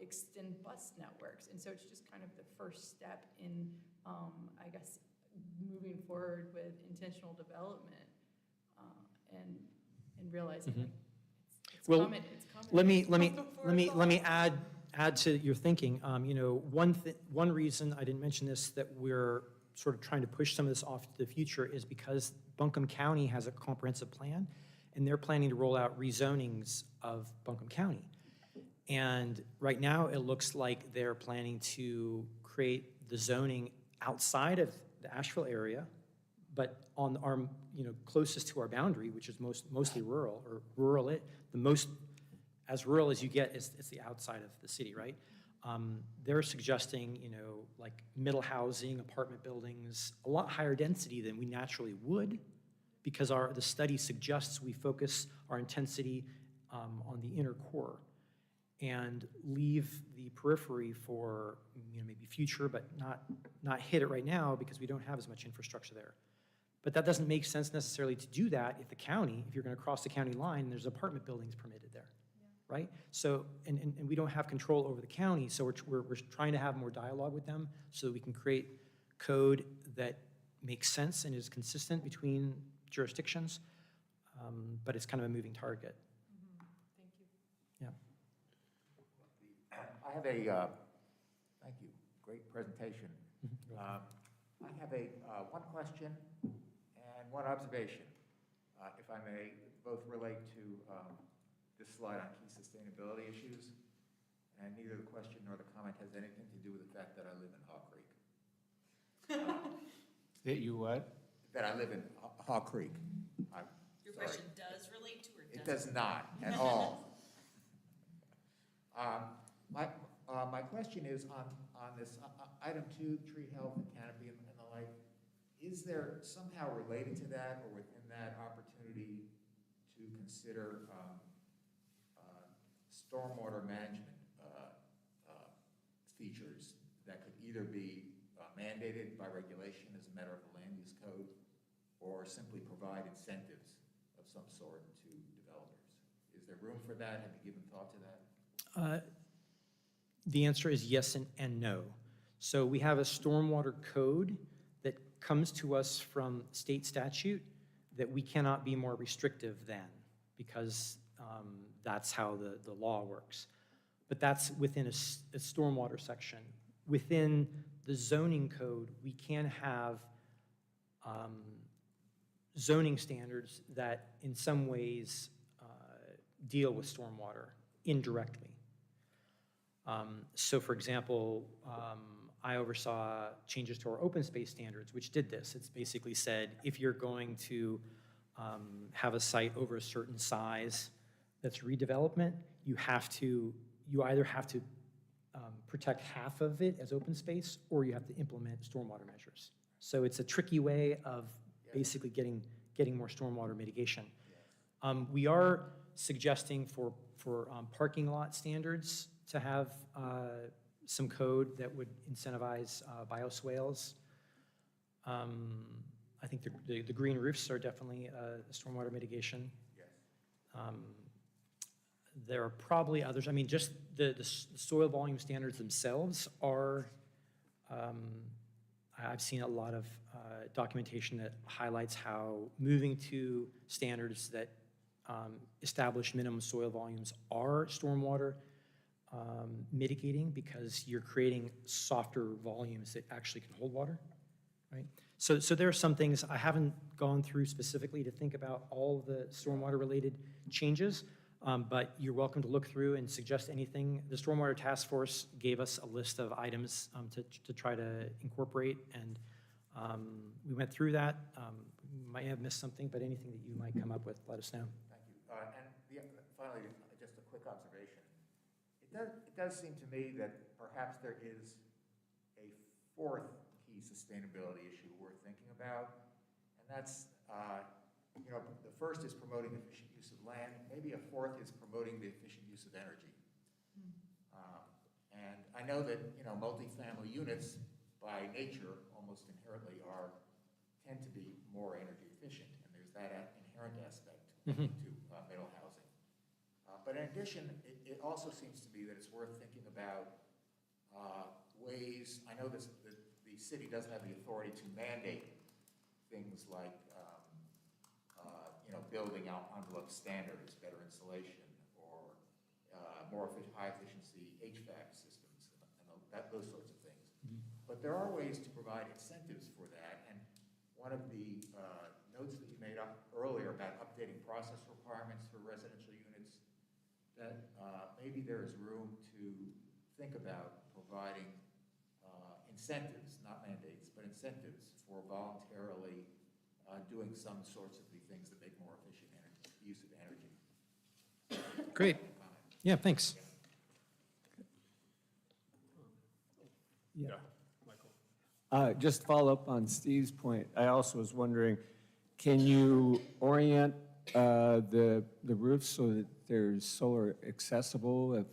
extend bus networks. And so it's just kind of the first step in, I guess, moving forward with intentional development. And and realizing like, it's Well, common, it's common. Let me add to your thinking. You know, one reason, I didn't mention this, that we're sort of trying to push some of this off to the future is because Buncombe County has a comprehensive plan, and they're planning to roll out rezonings of Buncombe County. And right now, it looks like they're planning to create the zoning outside of the Asheville area, but on our, you know, closest to our boundary, which is mostly rural, or rural, the most, as rural as you get is it's the outside of the city, right? They're suggesting, you know, like middle housing, apartment buildings, a lot higher density than we naturally would, because the study suggests we focus our intensity on the inner core and leave the periphery for, you know, maybe future, but not hit it right now because we don't have as much infrastructure there. But that doesn't make sense necessarily to do that if you're going to cross the county line, there's apartment buildings permitted there, right? So, and we don't have control over the county, so we're trying to have more dialogue with them so that we can create code that makes sense and is consistent between jurisdictions, but it's kind of a moving target. Thank you. Yeah. I have thank you, great presentation. I have one question and one observation, if I may, both relate to this slide on key sustainability issues, and neither the question nor the comment has anything to do with the fact that I live in Haw Creek. That you what? That I live in Haw Creek. Your Sorry. question does relate to or doesn't? It does not at all. My question is on this item 2, tree health and canopy and the like. Is there somehow related to that or within that opportunity to consider stormwater management features that could either be mandated by regulation as a matter of the land use code, or simply provide incentives of some sort to developers? Is there room for that? Have you given thought to that? The answer is yes and no. So we have a stormwater code that comes to us from state statute that we cannot be more restrictive than, because that's how the law works. But that's within a stormwater section. Within the zoning code, we can have zoning standards that in some ways deal with stormwater indirectly. So for example, I oversaw changes to our open space standards, which did this. It's basically said, if you're going to have a site over a certain size that's redevelopment, you either have to protect half of it as open space, or you have to implement stormwater measures. So it's a tricky way of basically getting more stormwater mitigation. We are suggesting for parking lot standards to have some code that would incentivize bioswales. I think the green roofs are definitely a stormwater mitigation. Yes. There are probably others. I mean, just the soil volume standards themselves are, I've seen a lot of documentation that highlights how moving to standards that establish minimum soil volumes are stormwater mitigating, because you're creating softer volumes that actually can hold water, right? So there are some things I haven't gone through specifically to think about all the stormwater related changes, but you're welcome to look through and suggest anything. The Stormwater Task Force gave us a list of items to try to incorporate, and we went through that. We might have missed something, but anything that you might come up with, let us know. Thank you. And finally, just a quick observation. It does seem to me that perhaps there is a fourth key sustainability issue worth thinking about, and that's, the first is promoting efficient use of land. Maybe a fourth is promoting the efficient use of energy. And I know that, multifamily units by nature almost inherently tend to be more energy efficient, and there's that inherent aspect to middle housing. But in addition, it also seems to me that it's worth thinking about ways. I know that the city doesn't have the authority to mandate things like building out envelope standards, better insulation, or high efficiency HVAC systems, and those sorts of things. But there are ways to provide incentives for that, and one of the notes that you made up earlier about updating process requirements for residential units, that maybe there is room to think about providing incentives, not mandates, but incentives for voluntarily doing some sorts of the things that make more efficient use of energy. Great. Yeah, thanks. Yeah, Michael. Just to follow up on Steve's point, I also was wondering, can you orient the roofs so that there's solar accessible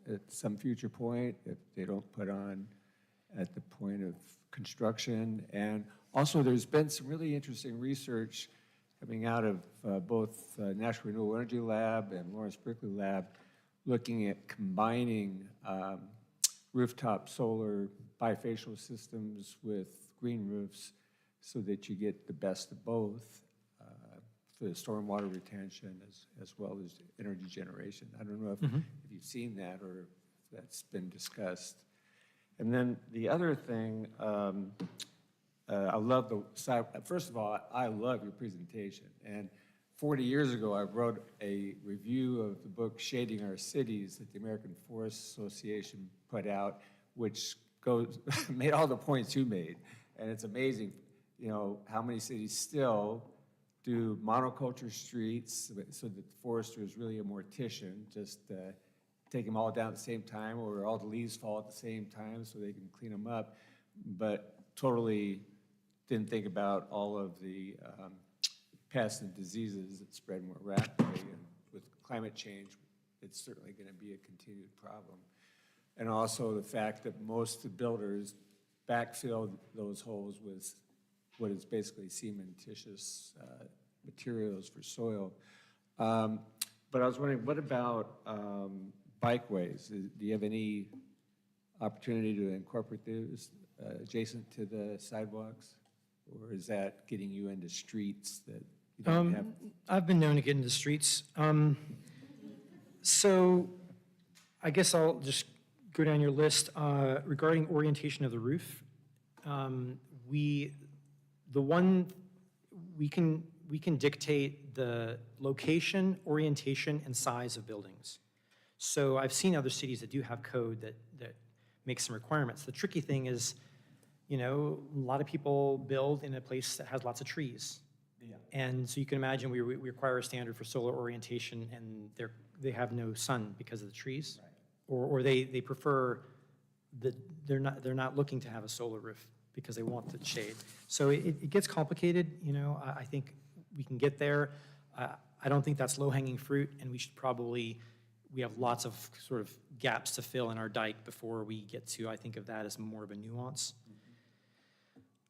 at some future point, if they don't put on at the point of construction? And also, there's been some really interesting research coming out of both National Renewable Energy Lab and Lawrence Berkeley Lab, looking at combining rooftop solar bifacial systems with green roofs so that you get the best of both for the stormwater retention as well as energy generation. I don't know if you've seen that or if that's been discussed. And then the other thing, I love the side. First of all, I love your presentation. And 40 years ago, I wrote a review of the book Shading Our Cities that the American Forest Association put out, which made all the points you made. And it's amazing, how many cities still do monoculture streets so that the forester is really a mortician, just take them all down at the same time, or all the leaves fall at the same time so they can clean them up, but totally didn't think about all of the pests and diseases that spread more rapidly. And with climate change, it's certainly going to be a continued problem. And also the fact that most of the builders backfill those holes with what is basically cementitious materials for soil. But I was wondering, what about bikeways? Do you have any opportunity to incorporate those adjacent to the sidewalks? Or is that getting you into streets that you don't have? I've been known to get into streets. So I guess I'll just go down your list. Regarding orientation of the roof, we can dictate the location, orientation, and size of buildings. So I've seen other cities that do have code that makes some requirements. The tricky thing is, a lot of people build in a place that has lots of trees. Yeah. And so you can imagine we require a standard for solar orientation, and they have no sun because of the trees. Right. Or they prefer that they're not looking to have a solar roof because they want the shade. So it gets complicated. I think we can get there. I don't think that's low-hanging fruit, and we have lots of sort of gaps to fill in our dike before we get to, I think of that as more of a nuance.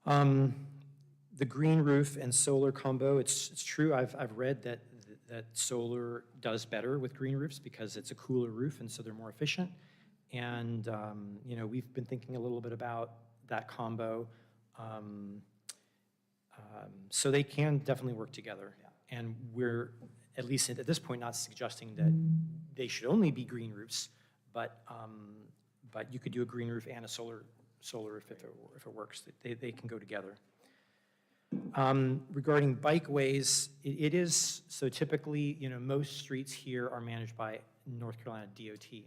The green roof and solar combo, it's true. I've read that solar does better with green roofs because it's a cooler roof, and so they're more efficient. And we've been thinking a little bit about that combo. So they can definitely work together. Yeah. And we're, at least at this point, not suggesting that they should only be green roofs, but you could do a green roof and a solar roof if it works. They can go together. Regarding bikeways, it is, so typically, most streets here are managed by North Carolina DOT.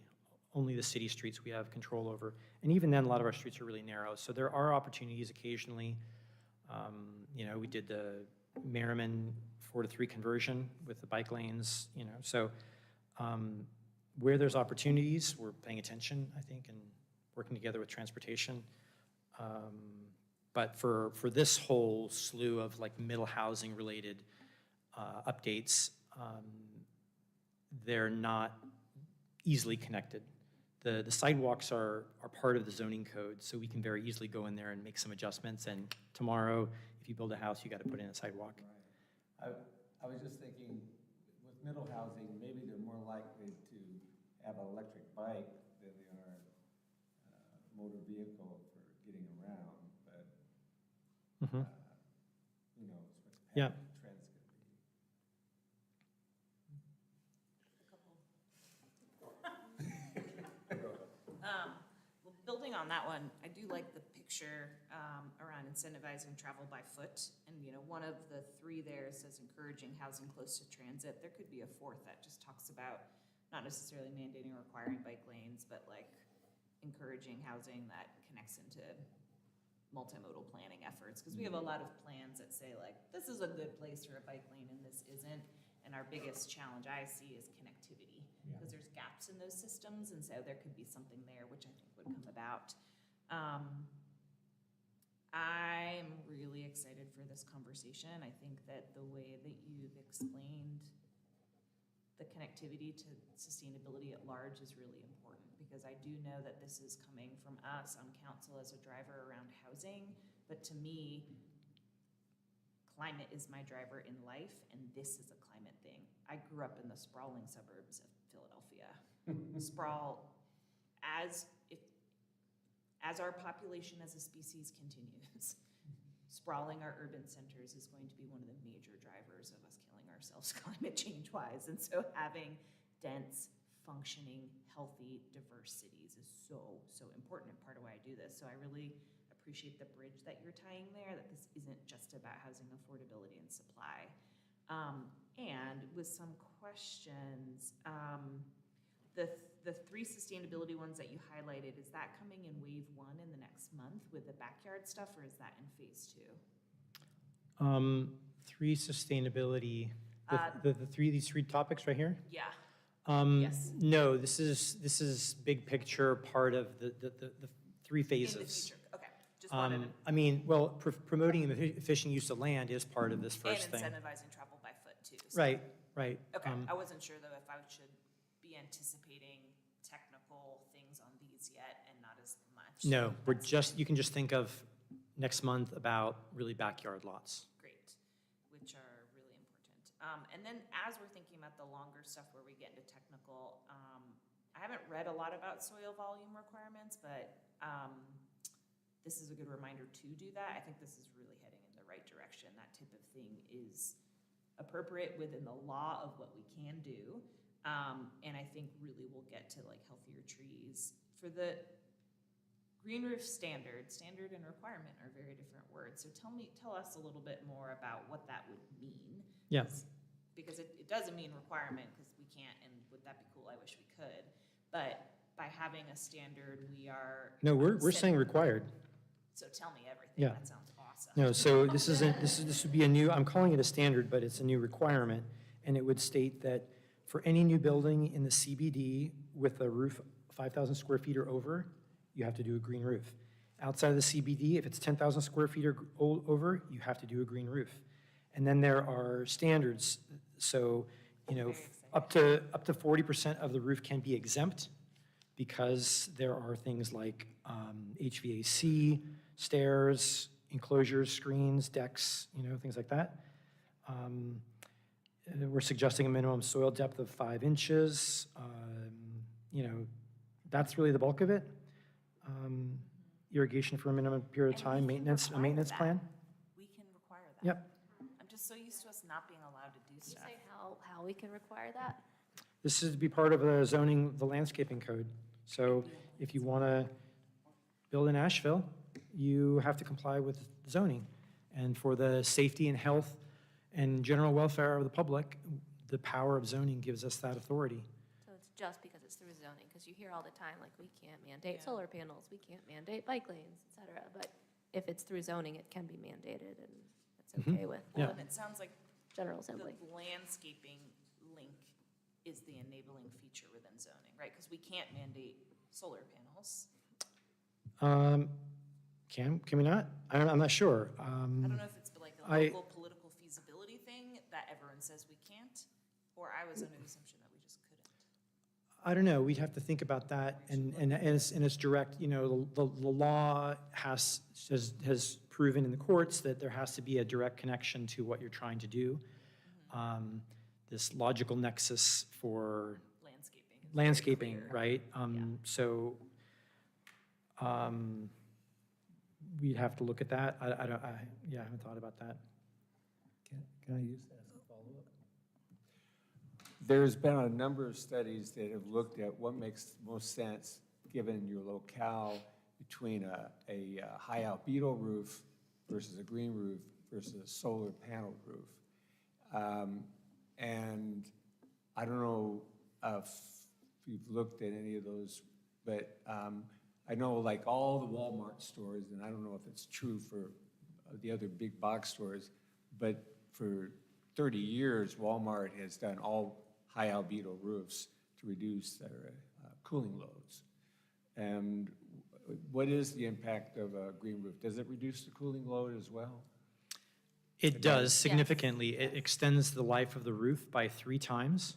Only the city streets we have control over. And even then, a lot of our streets are really narrow. So there are opportunities occasionally. We did the Merriman 4-to-3 conversion with the bike lanes, So where there's opportunities, we're paying attention, I think, and working together with transportation. But for this whole slew of like middle housing related updates, they're not easily connected. The sidewalks are part of the zoning code, so we can very easily go in there and make some adjustments. And tomorrow, if you build a house, you got to put in a sidewalk. Right. I was just thinking, with middle housing, maybe they're more likely to have an electric bike than they are motor vehicle for getting around. But who knows what the Yeah. trend's going to be. building on that one, I do like the picture around incentivizing travel by foot. And, you know, one of the three there says encouraging housing close to transit. There could be a fourth that just talks about not necessarily mandating or requiring bike lanes, but like encouraging housing that connects into multimodal planning efforts. Because we have a lot of plans that say like, this is a good place for a bike lane and this isn't. And our biggest challenge I see is connectivity, because there's gaps in those systems, and so there could be something there which I think would come about. I'm really excited for this conversation. I think that the way that you've explained the connectivity to sustainability at large is really important, because I do know that this is coming from us on council as a driver around housing, but to me, climate is my driver in life, and this is a climate thing. I grew up in the sprawling suburbs of Philadelphia. Sprawl, as our population as a species continues, sprawling our urban centers is going to be one of the major drivers of us killing ourselves climate change-wise. And so having dense, functioning, healthy, diverse cities is so, so important and part of why I do this. So I really appreciate the bridge that you're tying there, that this isn't just about housing affordability and supply. And with some questions, the three sustainability ones that you highlighted, is that coming in wave one in the next month with the backyard stuff, or is that in phase two? Three sustainability, these three topics right here? Yeah. Yes. No, this is big picture, part of the three phases. In the future, okay. Just wanted to. I mean, well, promoting the efficient use of land is part of this first thing. And incentivizing travel by foot too. So. Right, right. Okay, I wasn't sure though if I should be anticipating technical things on these yet and not as much. No, you can just think of next month about really backyard lots. Great, which are really important. And then as we're thinking about the longer stuff where we get into technical, I haven't read a lot about soil volume requirements, but this is a good reminder to do that. I think this is really heading in the right direction. That type of thing is appropriate within the law of what we can do. And I think really we'll get to like healthier trees. For the green roof standard and requirement are very different words. So tell us a little bit more about what that would mean. Yeah. Because it doesn't mean requirement, because we can't, and would that be cool? I wish we could. But by having a standard, we are. No, we're saying required. So tell me everything. Yeah. That sounds awesome. No, so this would be a new, I'm calling it a standard, but it's a new requirement. And it would state that for any new building in the CBD with a roof 5,000 square feet or over, you have to do a green roof. Outside of the CBD, if it's 10,000 square feet or over, you have to do a green roof. And then there are standards. So, up to 40% of the roof can be exempt, because there are things like HVAC, stairs, enclosures, screens, decks, things like that. We're suggesting a minimum soil depth of 5 inches. That's really the bulk of it. Irrigation for a minimum period of time, a maintenance plan. We can require that. Yep. I'm just so used to us not being allowed to do Can you stuff. say how we can require that? This is to be part of the zoning, the landscaping code. So if you want to build in Asheville, you have to comply with zoning. And for the safety and health and general welfare of the public, the power of zoning gives us that authority. So it's just because it's through zoning, because you hear all the time, like, we can't mandate solar panels, we can't mandate bike lanes, et cetera. But if it's through zoning, it can be mandated, and it's okay with Yeah. Well, and it sounds like General Assembly. the landscaping link is the enabling feature within zoning, right? Because we can't mandate solar panels. Can we not? I'm not sure. I don't know if it's like a I- local political feasibility thing that everyone says we can't, or I was under the assumption that we just couldn't. I don't know, we'd have to think about that, and it's direct, the law has proven in the courts that there has to be a direct connection to what you're trying to do. This logical nexus for Landscaping. is very landscaping, clear. right? So, we'd have to look at that. I haven't thought about that. Can I use that as a follow-up? There's been a number of studies that have looked at what makes most sense given your locale between a high albedo roof versus a green roof versus a solar panel roof. And I don't know if you've looked at any of those, but I know like all the Walmart stores, and I don't know if it's true for the other big box stores, but for 30 years, Walmart has done all high albedo roofs to reduce their cooling loads. And what is the impact of a green roof? Does it reduce the cooling load as well? It does significantly. It extends the life of the roof by 3 times.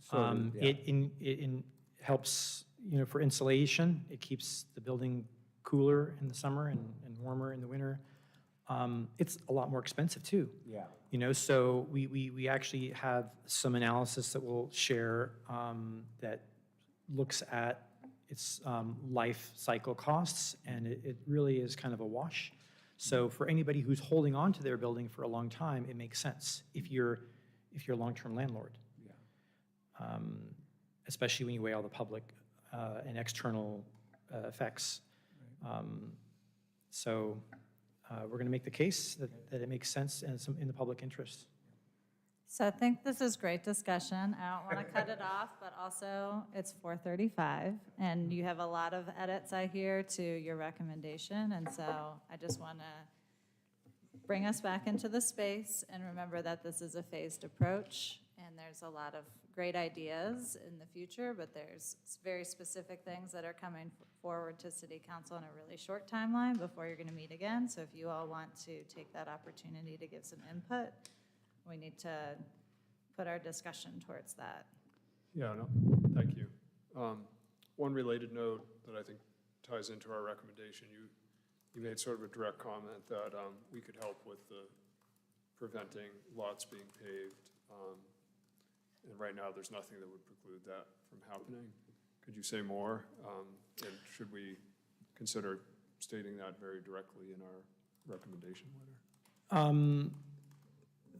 So, yeah. It helps, for insulation. It keeps the building cooler in the summer and warmer in the winter. It's a lot more expensive too. Yeah. So we actually have some analysis that we'll share that looks at its life cycle costs, and it really is kind of a wash. So for anybody who's holding on to their building for a long time, it makes sense if you're a long-term landlord. Yeah. Especially when you weigh all the public and external effects. So we're going to make the case that it makes sense and it's in the public interest. So I think this is great discussion. I don't want to cut it off, but also it's 4:35, and you have a lot of edits, I hear, to your recommendation, and so I just want to bring us back into the space and remember that this is a phased approach, and there's a lot of great ideas in the future, but there's very specific things that are coming forward to City Council in a really short timeline before you're going to meet again. So if you all want to take that opportunity to give some input, we need to put our discussion towards that. Yeah, no, thank you. One related note that I think ties into our recommendation, you made sort of a direct comment that we could help with the preventing lots being paved. And right now, there's nothing that would preclude that from happening. Could you say more? And should we consider stating that very directly in our recommendation letter?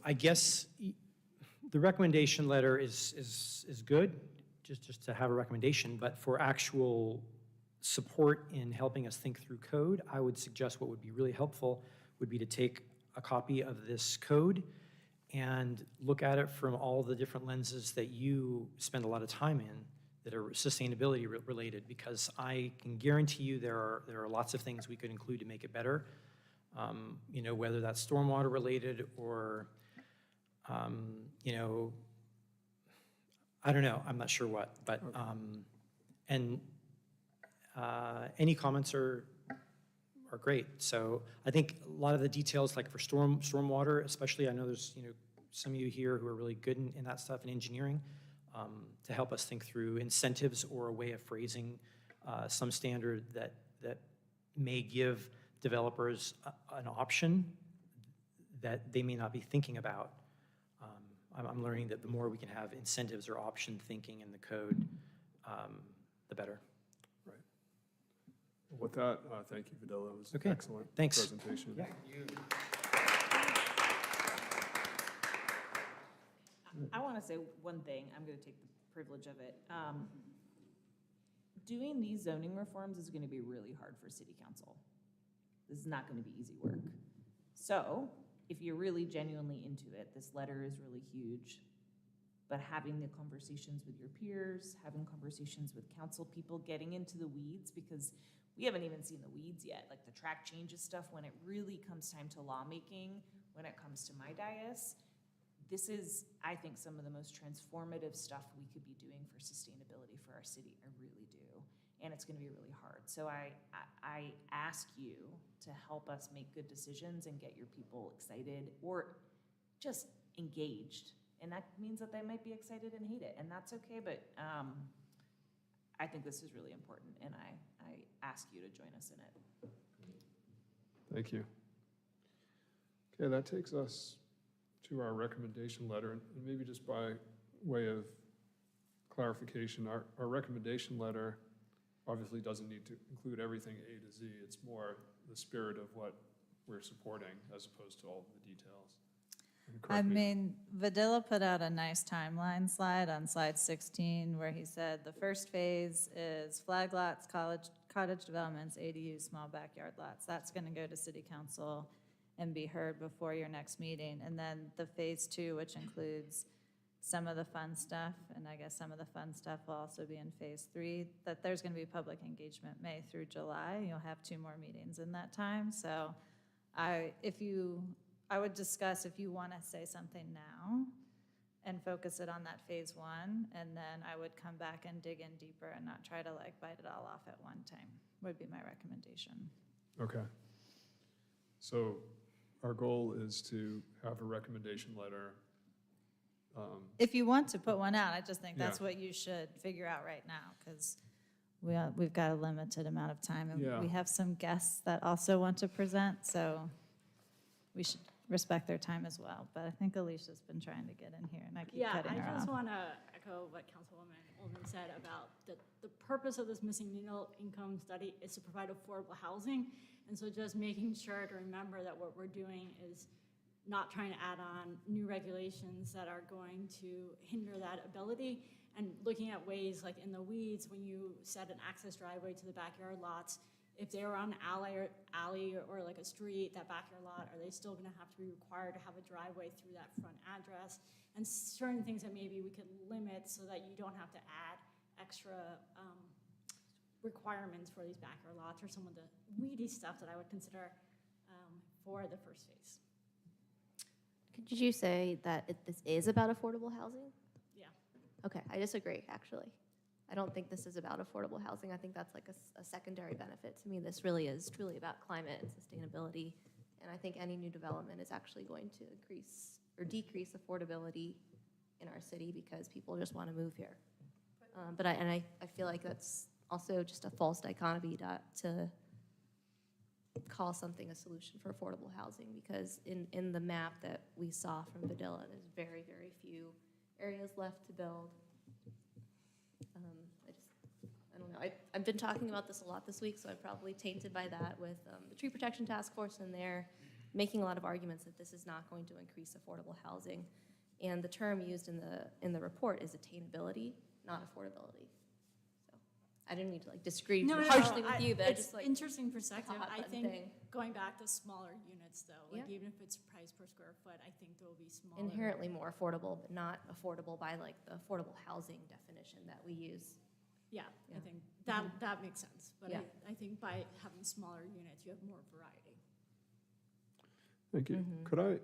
I guess the recommendation letter is good, just to have a recommendation, but for actual support in helping us think through code, I would suggest what would be really helpful would be to take a copy of this code and look at it from all the different lenses that you spend a lot of time in that are sustainability related, because I can guarantee you there are lots of things we could include to make it better, whether that's stormwater related or I don't know, I'm not sure what, but, any comments are great. So I think a lot of the details, like for stormwater, especially, I know there's, some of you here who are really good in that stuff in engineering, to help us think through incentives or a way of phrasing some standard that may give developers an option that they may not be thinking about. I'm learning that the more we can have incentives or option thinking in the code, the better. Right. With that, thank you, Videla. It was an Okay, excellent thanks. presentation. I want to say one thing. I'm going to take the privilege of it. Doing these zoning reforms is going to be really hard for City Council. This is not going to be easy work. So if you're really genuinely into it, this letter is really huge. But having the conversations with your peers, having conversations with council people, getting into the weeds, because we haven't even seen the weeds yet, like the track changes stuff, when it really comes time to lawmaking, when it comes to my dais, this is, I think, some of the most transformative stuff we could be doing for sustainability for our city. I really do. And it's going to be really hard. So I ask you to help us make good decisions and get your people excited or just engaged. And that means that they might be excited and hate it, and that's okay, but I think this is really important, and I ask you to join us in it. Thank you. Okay, that takes us to our recommendation letter, and maybe just by way of clarification, our recommendation letter obviously doesn't need to include everything A to Z. It's more the spirit of what we're supporting as opposed to all of the details. And I correct me- mean, Vadilla put out a nice timeline slide on slide 16 where he said the first phase is flag lots, cottage developments, ADUs, small backyard lots. That's going to go to city council and be heard before your next meeting. And then the phase 2, which includes some of the fun stuff, and I guess some of the fun stuff will also be in phase 3, that there's going to be public engagement May through July. You'll have 2 more meetings in that time. So I would discuss if you want to say something now and focus it on that phase 1, and then I would come back and dig in deeper and not try to like bite it all off at one time, would be my recommendation. Okay. So our goal is to have a recommendation letter. If you want to put one out, I just think that's Yeah. what you should figure out right now, because we've got a limited amount of time, and Yeah. we have some guests that also want to present, so we should respect their time as well. But I think Alicia's been trying to get in here, and I keep Yeah, cutting her I just off. want to echo what Councilwoman Ullman said about the purpose of this missing middle income study is to provide affordable housing. And so just making sure to remember that what we're doing is not trying to add on new regulations that are going to hinder that ability, and looking at ways like in the weeds, when you set an access driveway to the backyard lots, if they were on an alley or like a street, that backyard lot, are they still gonna have to be required to have a driveway through that front address? And certain things that maybe we could limit so that you don't have to add extra requirements for these backyard lots, or some of the weedy stuff that I would consider for the first phase. Could you say that this is about affordable housing? Yeah. Okay, I disagree, actually. I don't think this is about affordable housing. I think that's like a secondary benefit. To me, this really is truly about climate and sustainability. And I think any new development is actually going to increase or decrease affordability in our city because people just want to move here. But I feel like that's also just a false dichotomy to call something a solution for affordable housing, because in the map that we saw from Vadilla, there's very, very few areas left to build. I don't know. I've been talking about this a lot this week, so I'm probably tainted by that with the Tree Protection Task Force, and they're making a lot of arguments that this is not going to increase affordable housing. And the term used in the report is attainability, not affordability. So I didn't mean to like disagree harshly with you, but I just like Interesting perspective. hot I button think thing. going back to smaller units though, like Yeah. even if it's price per square foot, I think there will be smaller. inherently more affordable, but not affordable by like the affordable housing definition that we use. Yeah, I Yeah. think that makes sense. But Yeah. I think by having smaller units, you have more variety. Thank you. Mhm. Could I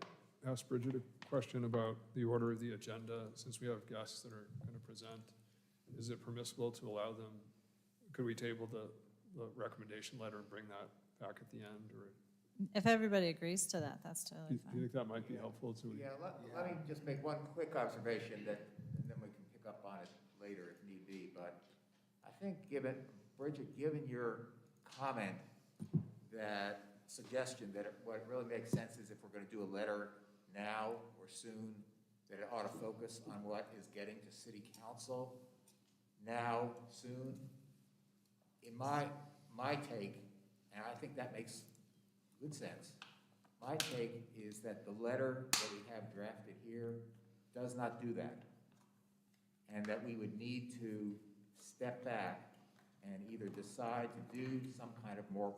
ask Bridget a question about the order of the agenda? Since we have guests that are going to present, is it permissible to allow them, could we table the recommendation letter and bring that back at the end? Or If everybody agrees to that, that's do totally you fine. think that might be helpful to? Yeah, let me just make one quick observation that, and then we can pick up on it later if need be. But I think Bridget, given your comment, that suggestion that what really makes sense is if we're going to do a letter now or soon, that it ought to focus on what is getting to city council now, soon. In my take, and I think that makes good sense, my take is that the letter that we have drafted here does not do that. And that we would need to step back and either decide to do some kind of more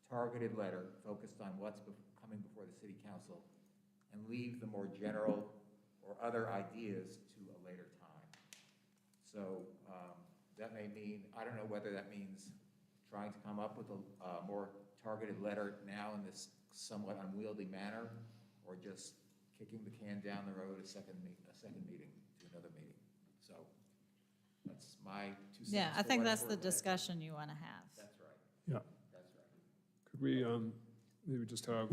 targeted letter focused on what's coming before the city council and leave the more general or other ideas to a later time. So that may mean, I don't know whether that means trying to come up with a more targeted letter now in this somewhat unwieldy manner, or just kicking the can down the road a second meeting to another meeting. So that's my 2 cents. Yeah, I for think what that's it's the worth. discussion you want to have. That's right. Yeah. That's right. Could we maybe just have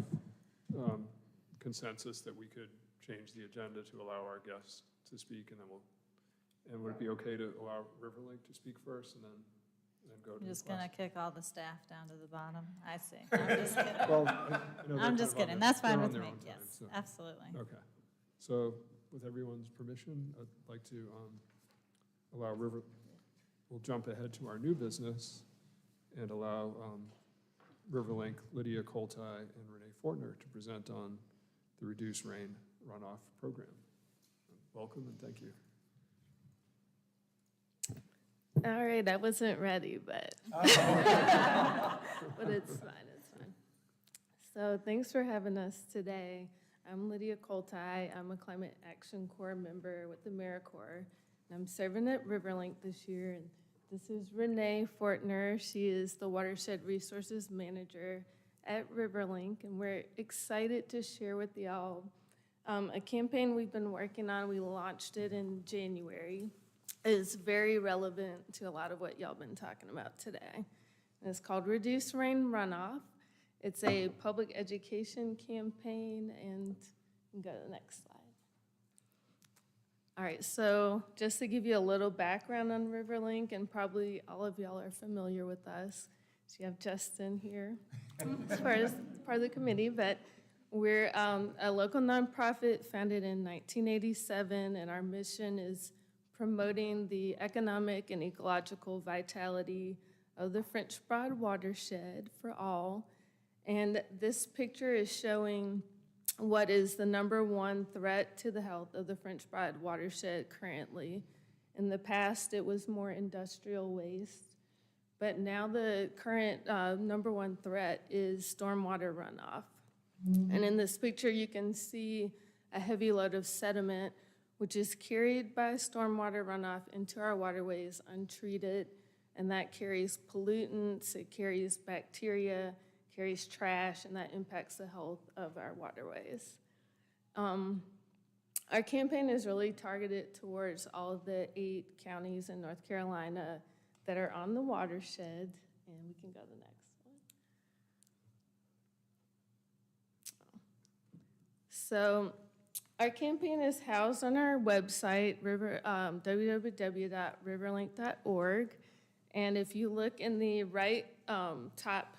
consensus that we could change the agenda to allow our guests to speak, and then and would it be okay to allow Riverlink to speak first and then go to the You're just gonna questions? kick all the staff down to the bottom? I see. I'm just kidding. Well, I know they're I'm kind just of on kidding. their- That's fine they're on with their me. own time, Yes, so- absolutely. Okay. So with everyone's permission, I'd like to allow we'll jump ahead to our new business and allow Riverlink, Lydia Coltai, and Renee Fortner to present on the reduced rain runoff program. Welcome and thank you. All right, I wasn't ready, but but it's fine, it's fine. So thanks for having us today. I'm Lydia Coltai. I'm a Climate Action Corps member with the AmeriCorps. And I'm serving at Riverlink this year. And this is Renee Fortner. She is the Watershed Resources Manager at Riverlink. And we're excited to share with y'all a campaign we've been working on. We launched it in January. Is very relevant to a lot of what y'all been talking about today. And it's called Reduce Rain Runoff. It's a public education campaign, and you can go to the next slide. All right, so just to give you a little background on Riverlink, and probably all of y'all are familiar with us. So you have Justin here as far as part of the committee, but we're a local nonprofit founded in 1987, and our mission is promoting the economic and ecological vitality of the French Broad watershed for all. And this picture is showing what is the #1 threat to the health of the French Broad watershed currently. In the past, it was more industrial waste, but now the current #1 threat is stormwater runoff. And in this picture, you can see a heavy load of sediment which is carried by stormwater runoff into our waterways untreated, and that carries pollutants, it carries bacteria, carries trash, and that impacts the health of our waterways. Our campaign is really targeted towards all of the 8 counties in North Carolina that are on the watershed, and we can go to the next one. So, our campaign is housed on our website, www.riverlink.org. And if you look in the right top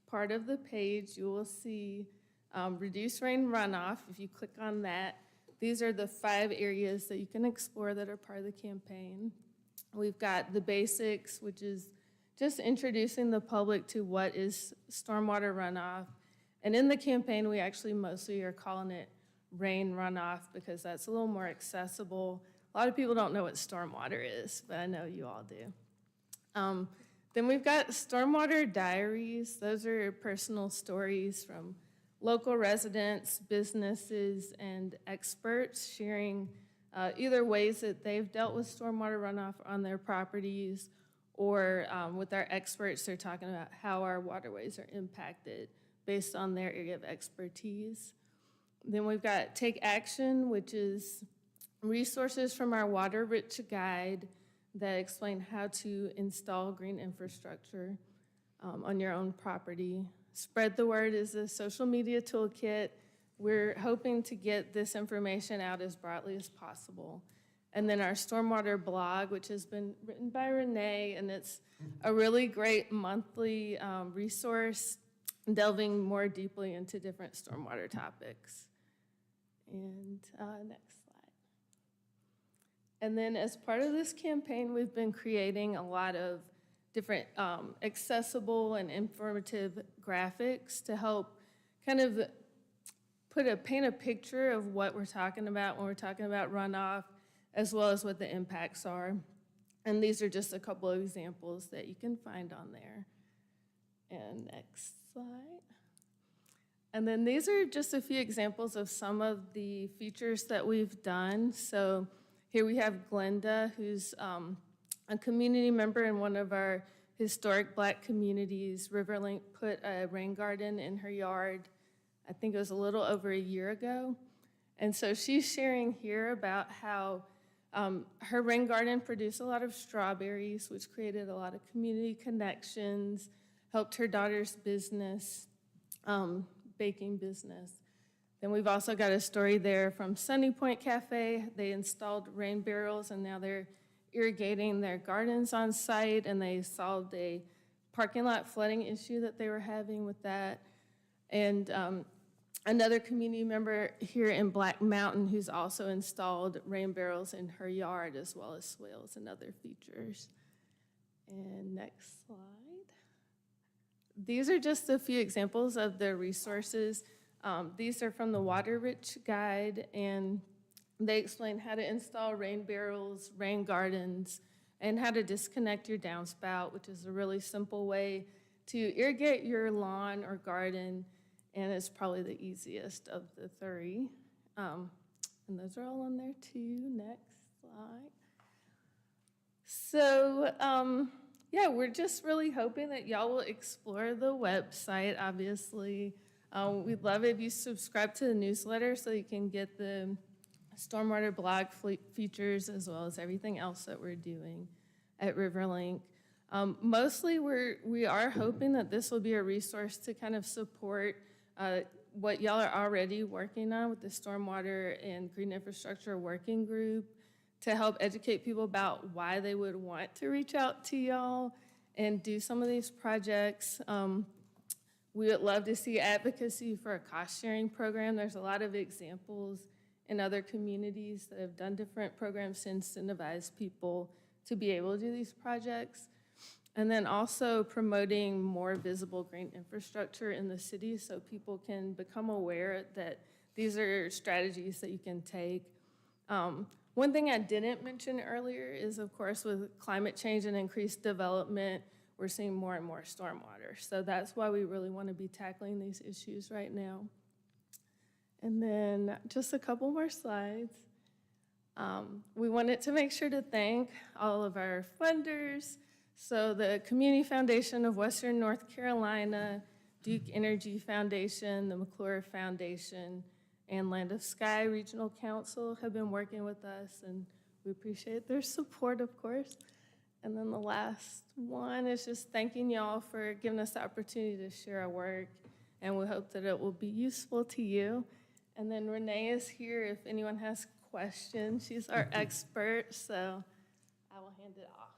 part of the page, you will see Reduce Rain Runoff. If you click on that, these are the 5 areas that you can explore that are part of the campaign. We've got the basics, which is just introducing the public to what is stormwater runoff. And in the campaign, we actually mostly are calling it rain runoff because that's a little more accessible. A lot of people don't know what stormwater is, but I know you all do. Then we've got stormwater diaries. Those are personal stories from local residents, businesses, and experts sharing either ways that they've dealt with stormwater runoff on their properties, or with our experts, they're talking about how our waterways are impacted based on their area of expertise. Then we've got Take Action, which is resources from our Water Rich Guide that explain how to install green infrastructure on your own property. Spread the Word is a social media toolkit. We're hoping to get this information out as broadly as possible. And then our Stormwater blog, which has been written by Renee, and it's a really great monthly resource delving more deeply into different stormwater topics. And next slide. And then as part of this campaign, we've been creating a lot of different accessible and informative graphics to help kind of paint a picture of what we're talking about when we're talking about runoff, as well as what the impacts are. And these are just a couple of examples that you can find on there. And next slide. And then these are just a few examples of some of the features that we've done. So here we have Glenda, who's a community member in one of our historic Black communities. Riverlink put a rain garden in her yard, I think it was a little over a year ago. And so she's sharing here about how her rain garden produced a lot of strawberries, which created a lot of community connections, helped her daughter's business, baking business. Then we've also got a story there from Sunny Point Cafe. They installed rain barrels, and now they're irrigating their gardens on site, and they solved a parking lot flooding issue that they were having with that. And another community member here in Black Mountain who's also installed rain barrels in her yard, as well as swales and other features. And next slide. These are just a few examples of the resources These are from the Water Rich Guide, and they explain how to install rain barrels, rain gardens, and how to disconnect your downspout, which is a really simple way to irrigate your lawn or garden, and it's probably the easiest of the three. And those are all on there too. Next slide. So, yeah, we're just really hoping that y'all will explore the website, obviously. We'd love it if you subscribe to the newsletter so you can get the stormwater blog features as well as everything else that we're doing at Riverlink. Mostly, we are hoping that this will be a resource to kind of support what y'all are already working on with the Stormwater and Green Infrastructure Working Group to help educate people about why they would want to reach out to y'all and do some of these projects. We would love to see advocacy for a cost-sharing program. There's a lot of examples in other communities that have done different programs to incentivize people to be able to do these projects. And then also promoting more visible green infrastructure in the city so people can become aware that these are strategies that you can take. One thing I didn't mention earlier is, of course, with climate change and increased development, we're seeing more and more stormwater. So that's why we really want to be tackling these issues right now. And then just a couple more slides. We wanted to make sure to thank all of our funders. So the Community Foundation of Western North Carolina, Duke Energy Foundation, the McClure Foundation, and Land of Sky Regional Council have been working with us, and we appreciate their support, of course. And then the last one is just thanking y'all for giving us the opportunity to share our work, and we hope that it will be useful to you. And then Renee is here if anyone has questions. She's our expert, so I will hand it off.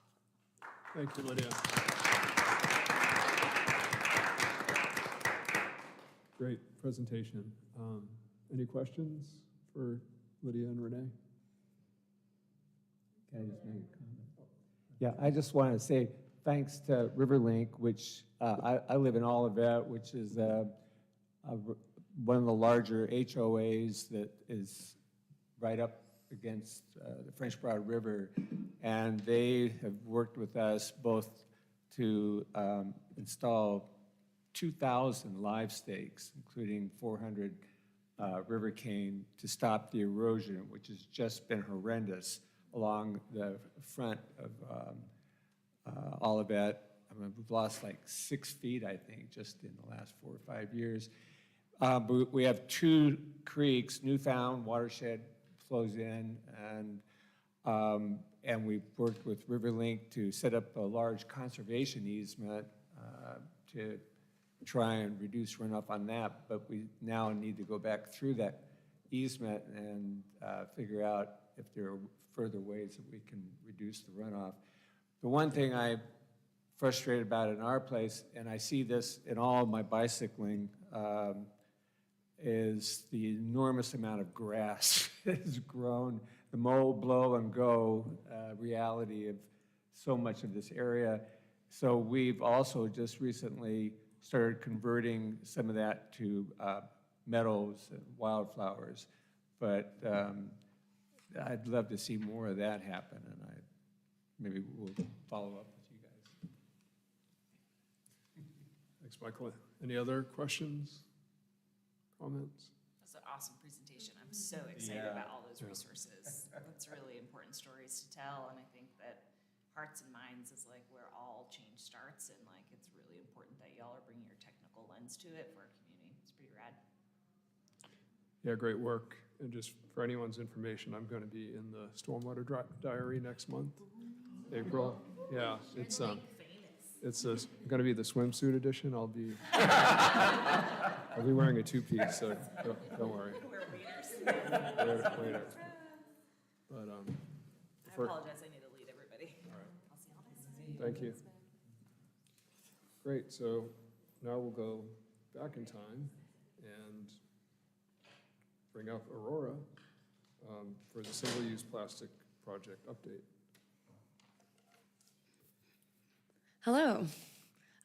Thank you, Lydia. Great presentation. Any questions for Lydia and Renee? Can I just make a comment? Yeah, I just want to say thanks to Riverlink, which I live in Olivet, which is one of the larger HOAs that is right up against the French Broad River, and they have worked with us both to install 2,000 live stakes, including 400 river cane, to stop the erosion, which has just been horrendous along the front of Olivet. I mean, we've lost like 6 feet, I think, just in the last 4 or 5 years. But we have 2 creeks, Newfound watershed flows in, and we've worked with Riverlink to set up a large conservation easement to try and reduce runoff on that, but we now need to go back through that easement and figure out if there are further ways that we can reduce the runoff. The one thing I'm frustrated about in our place, and I see this in all of my bicycling, is the enormous amount of grass that has grown, the mow, blow, and go reality of so much of this area. So we've also just recently started converting some of that to meadows and wildflowers. But I'd love to see more of that happen, and maybe we'll follow up with you guys. Thanks, Michael. Any other questions, comments? That's an awesome presentation. I'm so excited about all those resources. That's really important stories to tell, and I think that hearts and minds is like where all change starts, and like it's really important that y'all are bringing your technical lens to it for our community. It's pretty rad. Yeah, great work. And just for anyone's information, I'm going to be in the Stormwater Diary next month, April. Yeah, it's going to be the swimsuit edition. I'll be wearing a 2-piece, so don't worry. Later. But I apologize. I need to lead everybody. All right. I'll see y'all next. Thank you. Great, so now we'll go back in time and bring up Aurora for the single-use plastic project update. Hello.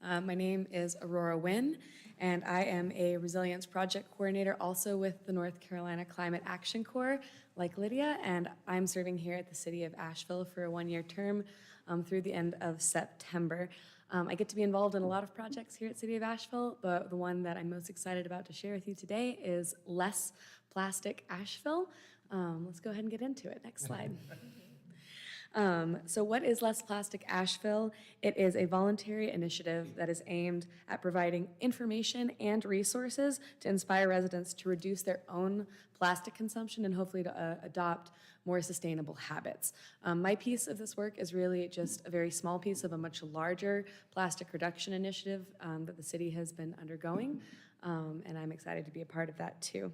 My name is Aurora Wynn, and I am a resilience project coordinator also with the North Carolina Climate Action Corps, like Lydia, and I'm serving here at the City of Asheville for a one-year term through the end of September. I get to be involved in a lot of projects here at City of Asheville, but the one that I'm most excited about to share with you today is Less Plastic Asheville. Let's go ahead and get into it. Next slide. So what is Less Plastic Asheville? It is a voluntary initiative that is aimed at providing information and resources to inspire residents to reduce their own plastic consumption and hopefully to adopt more sustainable habits. My piece of this work is really just a very small piece of a much larger plastic reduction initiative that the city has been undergoing, and I'm excited to be a part of that too.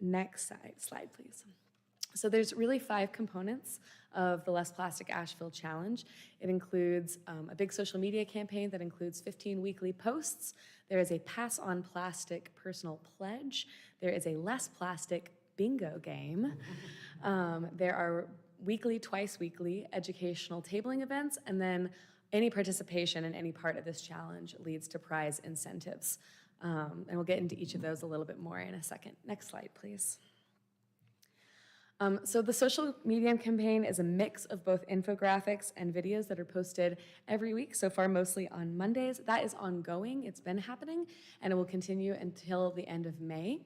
Next slide, please. So there's really 5 components of the Less Plastic Asheville Challenge. It includes a big social media campaign that includes 15 weekly posts. There is a Pass on Plastic personal pledge. There is a Less Plastic bingo game. There are weekly, twice weekly educational tabling events, and then any participation in any part of this challenge leads to prize incentives. And we'll get into each of those a little bit more in a second. Next slide, please. So the social media campaign is a mix of both infographics and videos that are posted every week, so far mostly on Mondays. That is ongoing, it's been happening, and it will continue until the end of May.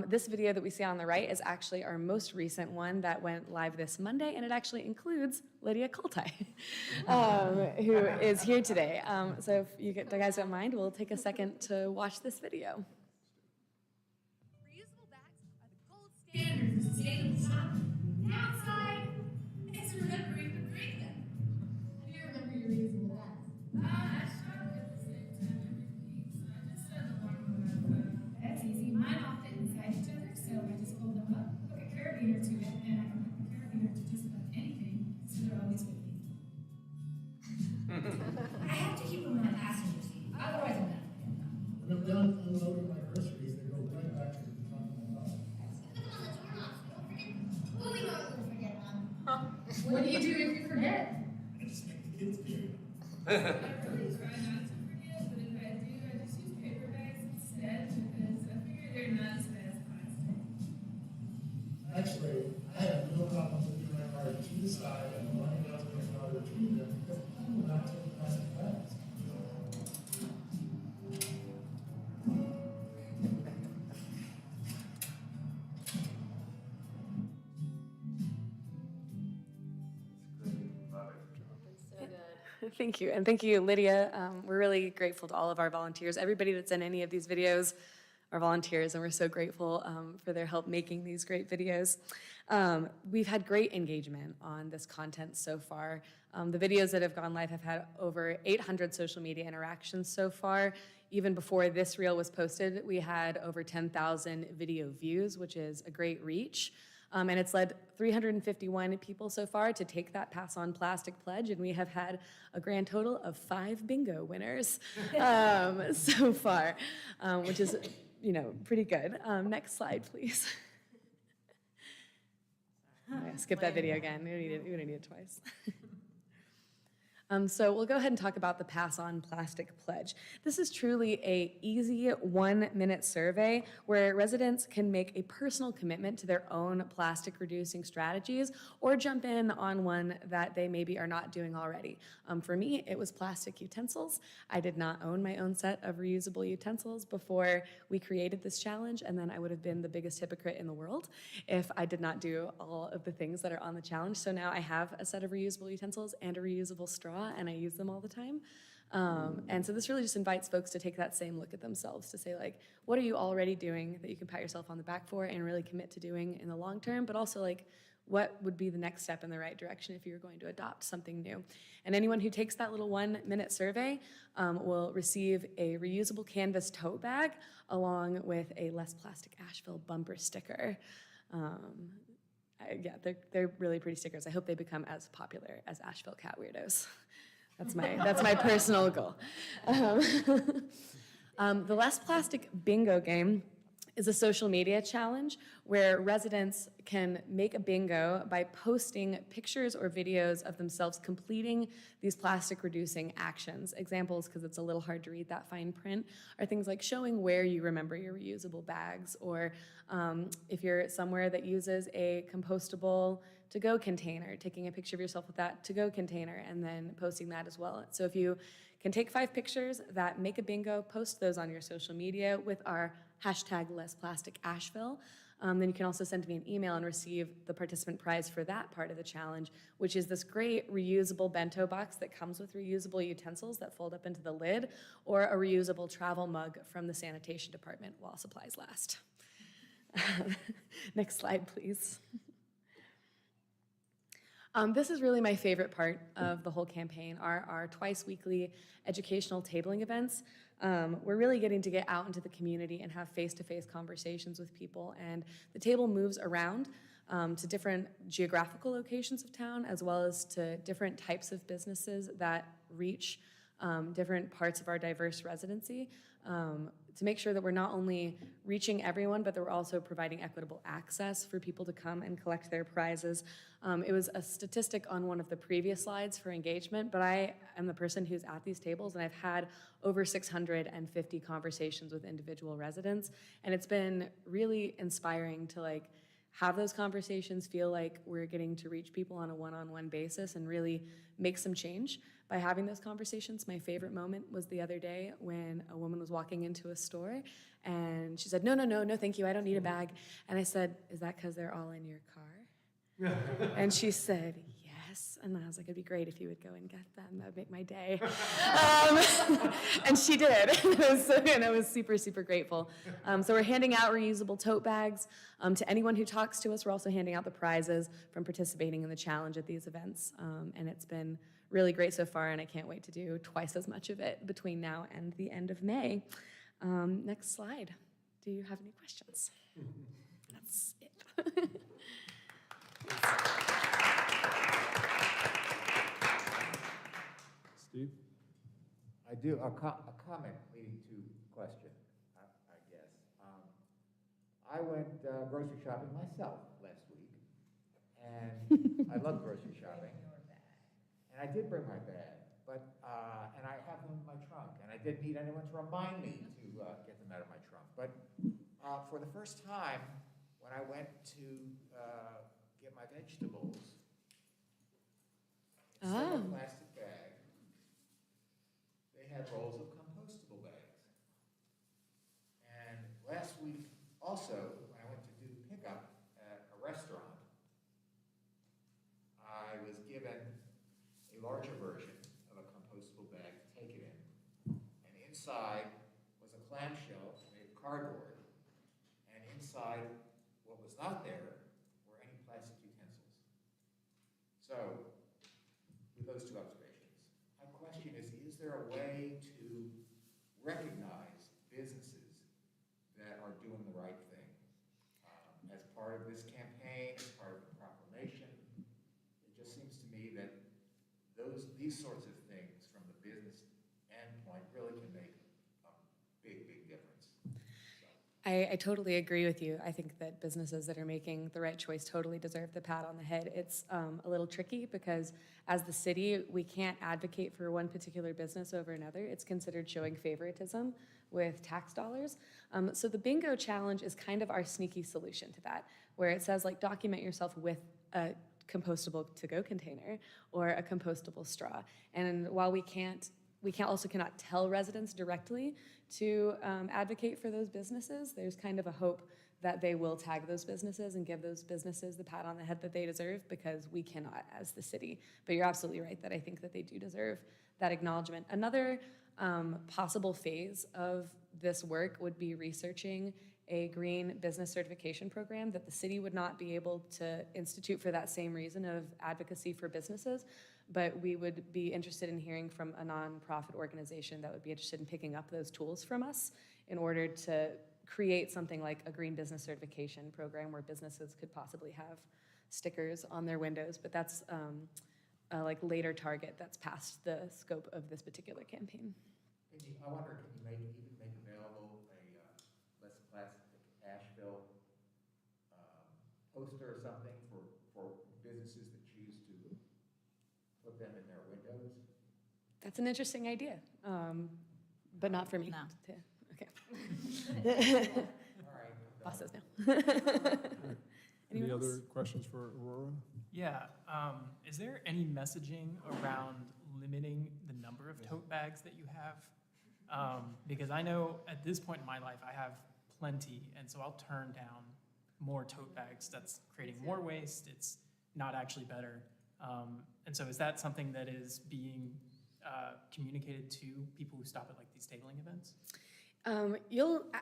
This video that we see on the right is actually our most recent one that went live this Monday, and it actually includes Lydia Kultai, who is here today. So if you guys don't mind, we'll take a second to watch this video. Reusable bags are the gold standard for sustainable shopping. Outside, it's remembering to bring them. How do you remember your reusable bags? I shop at the same time every week, so I just set the one with That's easy. Mine all fit inside each other, so I just fold them up, hook a carabiner to it, and I can hook the carabiner to just about anything, so they're always with me. I have to keep them on the passenger seat, otherwise I'm gonna forget them. Whenever I'm unloading my groceries, they go right back to the front of my car. What do you do if you forget? I just make the kids do it. I really try not to forget, but if I do, I just use paper bags instead because I figure they're not as bad as plastic. Actually, I have no problem moving my car to the side and running out to my car to retrieve them because I will not take plastic bags. Thank you, and thank you, Lydia. We're really grateful to all of our volunteers. Everybody that's in any of these videos are volunteers, and we're so grateful for their help making these great videos. We've had great engagement on this content so far. The videos that have gone live have had over 800 social media interactions so far. Even before this reel was posted, we had over 10,000 video views, which is a great reach. And it's led 351 people so far to take that Pass on Plastic pledge, and we have had a grand total of 5 bingo winners so far, which is, pretty good. Next slide, please. Skip that video again. We don't need it twice. So we'll go ahead and talk about the Pass on Plastic pledge. This is truly an easy 1-minute survey where residents can make a personal commitment to their own plastic reducing strategies or jump in on one that they maybe are not doing already. For me, it was plastic utensils. I did not own my own set of reusable utensils before we created this challenge, and then I would have been the biggest hypocrite in the world if I did not do all of the things that are on the challenge. So now I have a set of reusable utensils and a reusable straw, and I use them all the time. And so this really just invites folks to take that same look at themselves, to say, like, what are you already doing that you can pat yourself on the back for and really commit to doing in the long term, but also, like, what would be the next step in the right direction if you're going to adopt something new? And anyone who takes that little 1-minute survey will receive a reusable canvas tote bag along with a Less Plastic Asheville bumper sticker. Yeah, they're really pretty stickers. I hope they become as popular as Asheville Cat Weirdos. That's my personal goal. The Less Plastic bingo game is a social media challenge where residents can make a bingo by posting pictures or videos of themselves completing these plastic reducing actions. Examples, because it's a little hard to read that fine print, are things like showing where you remember your reusable bags, or if you're somewhere that uses a compostable to-go container, taking a picture of yourself with that to-go container and then posting that as well. So if you can take 5 pictures that make a bingo, post those on your social media with our hashtag #LessPlasticAsheville. Then you can also send me an email and receive the participant prize for that part of the challenge, which is this great reusable bento box that comes with reusable utensils that fold up into the lid, or a reusable travel mug from the sanitation department while supplies last. Next slide, please. This is really my favorite part of the whole campaign, our twice weekly educational tabling events. We're really getting to get out into the community and have face-to-face conversations with people, and the table moves around to different geographical locations of town, as well as to different types of businesses that reach different parts of our diverse residency, to make sure that we're not only reaching everyone, but that we're also providing equitable access for people to come and collect their prizes. It was a statistic on one of the previous slides for engagement, but I am the person who's at these tables, and I've had over 650 conversations with individual residents, and it's been really inspiring to have those conversations, feel like we're getting to reach people on a one-on-one basis and really make some change by having those conversations. My favorite moment was the other day when a woman was walking into a store and she said, no, thank you, I don't need a bag. And I said, is that because they're all in your car? And she said, yes. And I was like, it'd be great if you would go and get them. That would make my day. And she did. And I was super, super grateful. So we're handing out reusable tote bags to anyone who talks to us. We're also handing out the prizes from participating in the challenge at these events. And it's been really great so far, and I can't wait to do twice as much of it between now and the end of May. Next slide. Do you have any questions? That's it. Steve? I do, a comment leading to question, I guess. I went grocery shopping myself last week, and I love grocery shopping. And I did bring my bag, but, and I have them in my trunk, and I didn't need anyone to remind me to get them out of my trunk. But for the first time, when I went to get my vegetables, instead of plastic bag, they had rolls of compostable bags. And last week, also, when I went to do pickup at a restaurant, I was given a larger version of a compostable bag to take it in. And inside was a clamshell made of cardboard. And inside, what was not there were any plastic utensils. So, with those two observations, my question is there a way to recognize businesses that are doing the right thing? As part of this campaign, as part of the proclamation, it just seems to me that these sorts of things from the business endpoint really can make a big, big difference. I totally agree with you. I think that businesses that are making the right choice totally deserve the pat on the head. It's a little tricky because as the city, we can't advocate for one particular business over another. It's considered showing favoritism with tax dollars. So the bingo challenge is kind of our sneaky solution to that, where it says document yourself with a compostable to-go container or a compostable straw. And while we also cannot tell residents directly to advocate for those businesses, there's kind of a hope that they will tag those businesses and give those businesses the pat on the head that they deserve, because we cannot as the city. But you're absolutely right that I think that they do deserve that acknowledgement. Another possible phase of this work would be researching a green business certification program that the city would not be able to institute for that same reason of advocacy for businesses, but we would be interested in hearing from a nonprofit organization that would be interested in picking up those tools from us in order to create something like a green business certification program where businesses could possibly have stickers on their windows, but that's a later target that's past the scope of this particular campaign. I wonder, can you even make available a less plastic window poster or something for businesses that choose to put them in their windows? That's an interesting idea, but not for me. No. Okay. All right. Boss says no. Any Anyone else? other questions for Aurora? Yeah, is there any messaging around limiting the number of tote bags that you have? Because I know at this point in my life, I have plenty, and so I'll turn down more tote bags. That's creating more waste. It's not actually better. And so is that something that is being communicated to people who stop at like these tabling events?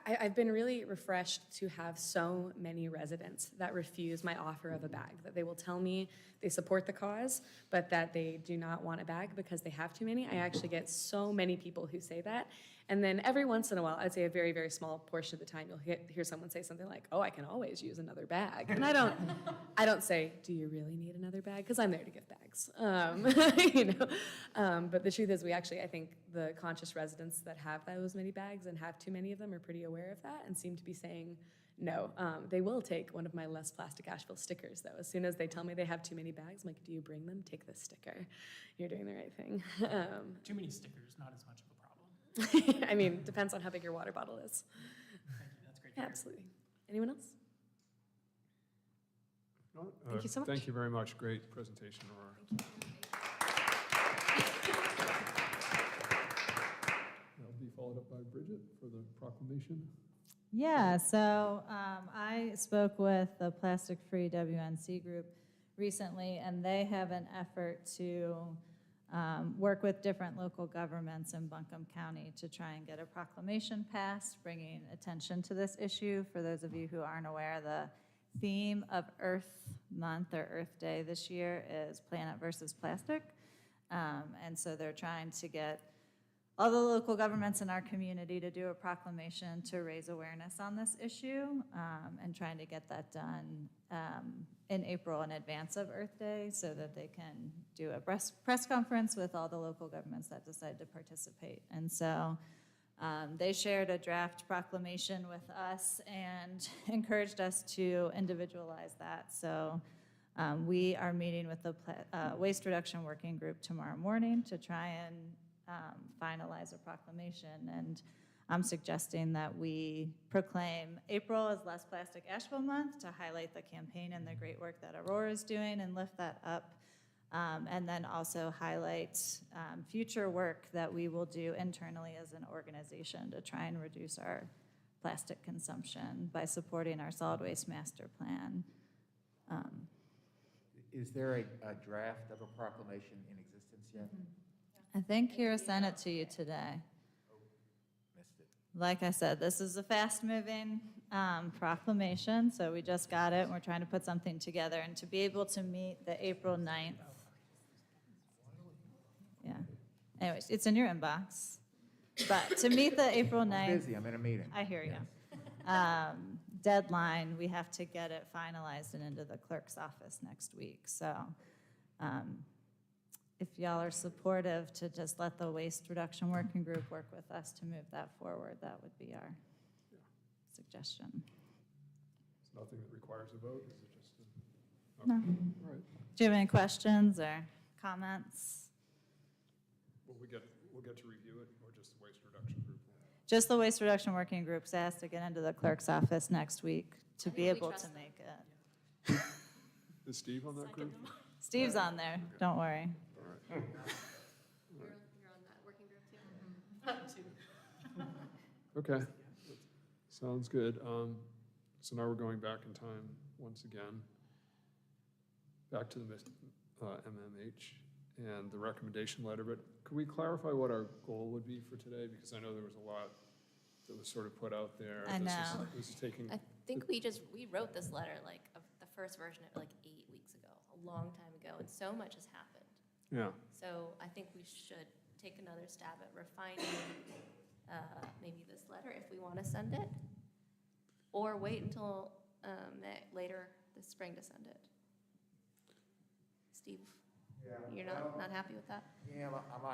I've been really refreshed to have so many residents that refuse my offer of a bag, that they will tell me they support the cause, but that they do not want a bag because they have too many. I actually get so many people who say that. And then every once in a while, I'd say a very, very small portion of the time, you'll hear someone say something like, oh, I can always use another bag. And I don't say, do you really need another bag? Because I'm there to give bags. But the truth is I think the conscious residents that have those many bags and have too many of them are pretty aware of that and seem to be saying no. They will take one of my Less Plastic Asheville stickers, though. As soon as they tell me they have too many bags, I'm like, do you bring them? Take this sticker. You're doing the right thing. Too many stickers, not as much of a problem. I mean, depends on how big your water bottle is. Thank you, that's great to hear. Absolutely. Anyone else? No? Thank you so much. Thank you very much. Great presentation, Aurora. That'll be followed up by Bridget for the proclamation. Yeah, so I spoke with the Plastic Free WNC group recently, and they have an effort to work with different local governments in Buncombe County to try and get a proclamation passed, bringing attention to this issue. For those of you who aren't aware, the theme of Earth Month or Earth Day this year is Planet versus Plastic. And so they're trying to get all the local governments in our community to do a proclamation to raise awareness on this issue, and trying to get that done in April in advance of Earth Day so that they can do a press conference with all the local governments that decide to participate. And so they shared a draft proclamation with us and encouraged us to individualize that. So we are meeting with the Waste Reduction Working Group tomorrow morning to try and finalize a proclamation, and I'm suggesting that we proclaim April as Less Plastic Asheville Month to highlight the campaign and the great work that Aurora is doing and lift that up, and then also highlight future work that we will do internally as an organization to try and reduce our plastic consumption by supporting our solid waste master plan. Is there a draft of a proclamation in existence yet? I think Kira sent it to you today. Missed it. Like I said, this is a fast-moving proclamation, so we just got it, and we're trying to put something together. And to be able to meet the April 9th, yeah. Anyways, it's in your inbox. But to meet the April 9th. I'm busy, I'm in a meeting. I hear you. Deadline, we have to get it finalized and into the clerk's office next week. So if y'all are supportive to just let the Waste Reduction Working Group work with us to move that forward, that would be our suggestion. It's nothing that requires a vote, is it just? No. Okay. All right. Do you have any questions or comments? We'll get to review it, or just the Waste Reduction Group? Just the Waste Reduction Working Group's asked to get into the clerk's office next week to be think we able to trust them. make it. Is Steve on that group? Steve's on there, don't worry. All right. You're on that working group too? Okay, sounds good. So now we're going back in time once again, back to the MMH and the recommendation letter, but could we clarify what our goal would be for today? Because I know there was a lot that was sort of put out there. I know. This is taking, I think we wrote this letter the first version of 8 weeks ago, a long time ago, and so much has happened. yeah, So I think we should take another stab at refining maybe this letter if we want to send it, or wait until later this spring to send it. Steve, you're not happy with that? Yeah, I'm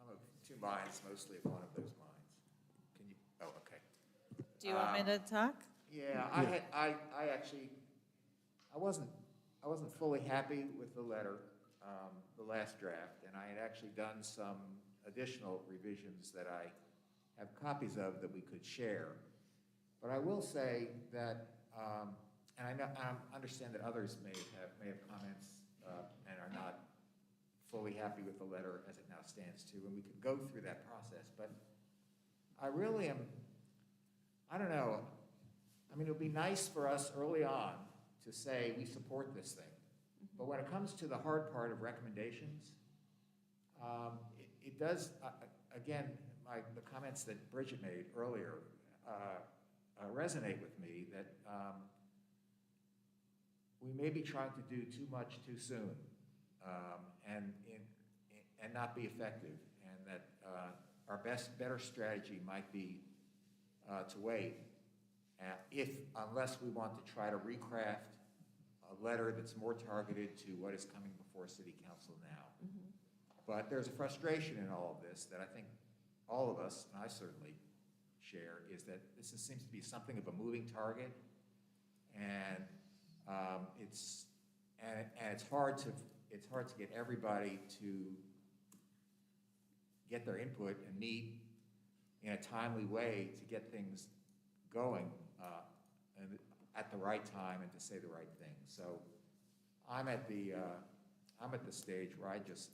of two minds, mostly of one of those minds. Can you, oh, okay. Do you want me to talk? Yeah, I actually, I wasn't fully happy with the letter, the last draft, and I had actually done some additional revisions that I have copies of that we could share. But I will say that, and I know, I understand that others may have comments and are not fully happy with the letter as it now stands too, and we could go through that process. But I really am, I don't know, I mean, it would be nice for us early on to say we support this thing. But when it comes to the hard part of recommendations, it does, again, the comments that Bridget made earlier resonate with me, that we may be trying to do too much too soon and not be effective, and that our better strategy might be to wait, unless we want to try to recraft a letter that's more targeted to what is coming before City Council now. But there's a frustration in all of this that I think all of us, and I certainly share, is that this seems to be something of a moving target, and it's hard to get everybody to get their input and meet in a timely way to get things going and at the right time and to say the right thing. So I'm at the stage where I just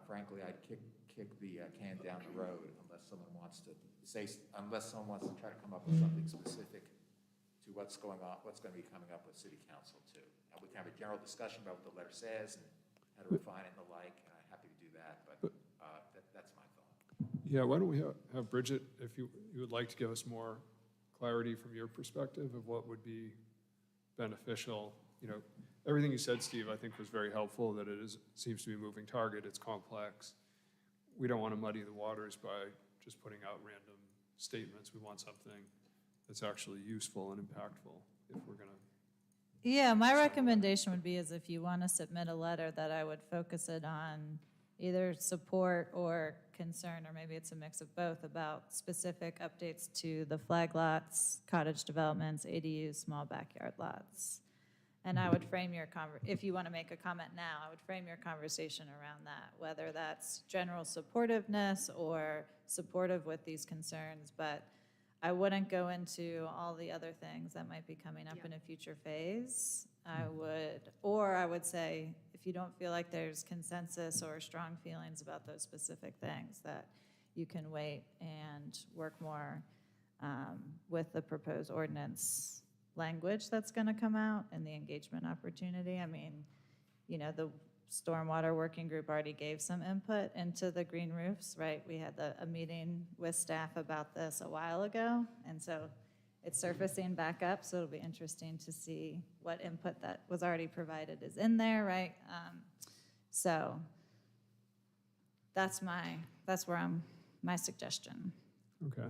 frankly I'd kick the can down the road unless someone wants to try to come up with something specific to what's going to be coming up with City Council too. And we can have a general discussion about what the letter says and how to refine it and the like, and I'm happy to do that, but that's my thought. Yeah, why don't we have Bridget, if you would like to give us more clarity from your perspective of what would be beneficial. You know, everything you said, Steve, I think was very helpful, that it seems to be a moving target, it's complex. We don't want to muddy the waters by just putting out random statements. We want something that's actually useful and impactful if we're going to. Yeah, my recommendation would be is if you want to submit a letter, that I would focus it on either support or concern, or maybe it's a mix of both, about specific updates to the flag lots, cottage developments, ADUs, small backyard lots. And I would frame your if you want to make a comment now, I would frame your conversation around that, whether that's general supportiveness or supportive with these concerns, but I wouldn't go into all the other things that might be coming up in a future phase. I would say, if you don't feel like there's consensus or strong feelings about those specific things, that you can wait and work more with the proposed ordinance language that's going to come out and the engagement opportunity. I mean, you know, the Stormwater Working Group already gave some input into the green roofs, right? We had a meeting with staff about this a while ago, and so it's surfacing back up, so it'll be interesting to see what input that was already provided is in there, right? So that's where my suggestion. Okay.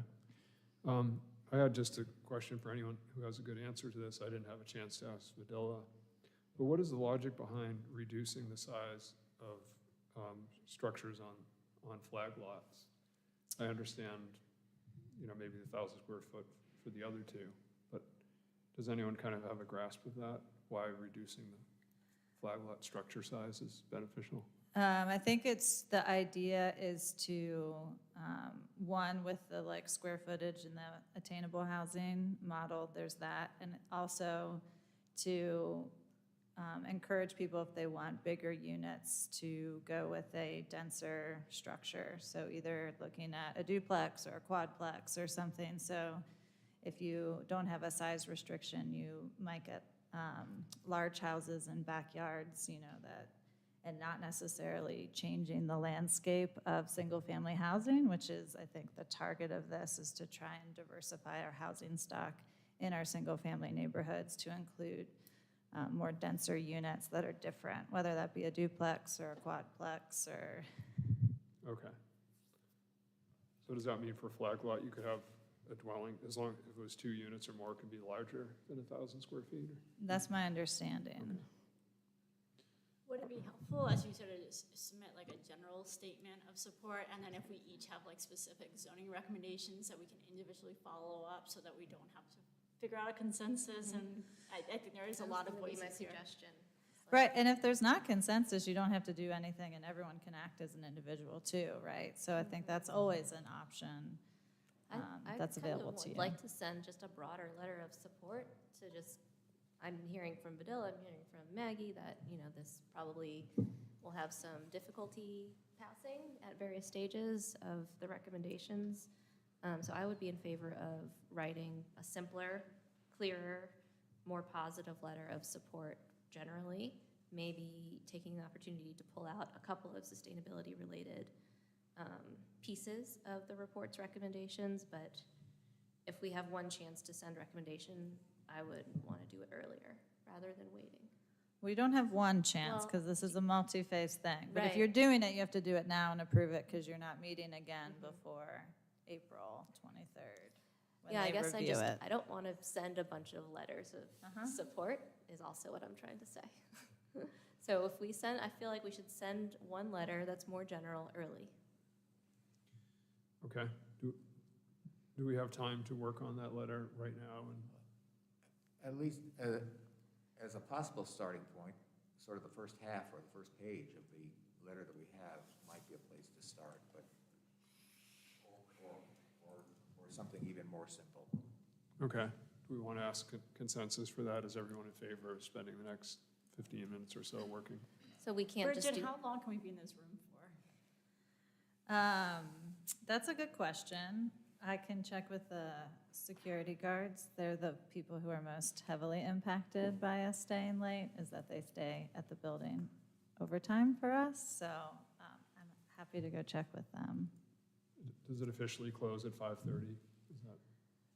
I had just a question for anyone who has a good answer to this. I didn't have a chance to ask Vidila. But what is the logic behind reducing the size of structures on flag lots? I understand, you know, maybe the 1,000 square foot for the other two, but does anyone kind of have a grasp of that? Why reducing the flag lot structure size is beneficial? I think the idea is to, one, with the like square footage and the attainable housing model, there's that, and also to encourage people, if they want bigger units, to go with a denser structure. So either looking at a duplex or a quadplex or something. So if you don't have a size restriction, you might get large houses and backyards, you know, and not necessarily changing the landscape of single-family housing, which is, I think, the target of this, is to try and diversify our housing stock in our single-family neighborhoods to include more denser units that are different, whether that be a duplex or a quadplex or. Okay. So does that mean for flag lot, you could have a dwelling, as long as it was 2 units or more, it could be larger than 1,000 square feet? That's my understanding. Okay. Would it be helpful, as you said, to submit like a general statement of support, and then if we each have like specific zoning recommendations that we can individually follow up so that we don't have to figure out a consensus, and I think there is a lot of That would be my voices here. suggestion. Right, and if there's not consensus, you don't have to do anything, and everyone can act as an individual too, right? So I think that's always an option that's available to I you. would like to send just a broader letter of support to just, I'm hearing from Vidilla, I'm hearing from Maggie that, you know, this probably will have some difficulty passing at various stages of the recommendations. So I would be in favor of writing a simpler, clearer, more positive letter of support generally, maybe taking the opportunity to pull out a couple of sustainability-related pieces of the report's recommendations, but if we have one chance to send recommendation, I would want to do it earlier rather than waiting. We don't have one chance, Well, because this is a multi-phase thing. But if Right. you're doing it, you have to do it now and approve it, because you're not meeting again before April 23rd. when Yeah, I they guess review it. I don't want to send a bunch of letters of Uh-huh. support, is also what I'm trying to say. So if we send, I feel like we should send one letter that's more general early. Okay. Do we have time to work on that letter right now? And At least as a possible starting point, sort of the first half or the first page of the letter that we have might be a place to start, but, or something even more simple. Okay. Do we want to ask consensus for that? Is everyone in favor of spending the next 15 minutes or so working? So we can't just Bridget, do, how long can we be in this room for? That's a good question. I can check with the security guards. They're the people who are most heavily impacted by us staying late, is that they stay at the building overtime for us. So I'm happy to go check with them. Does it officially close at 5:30? Is that,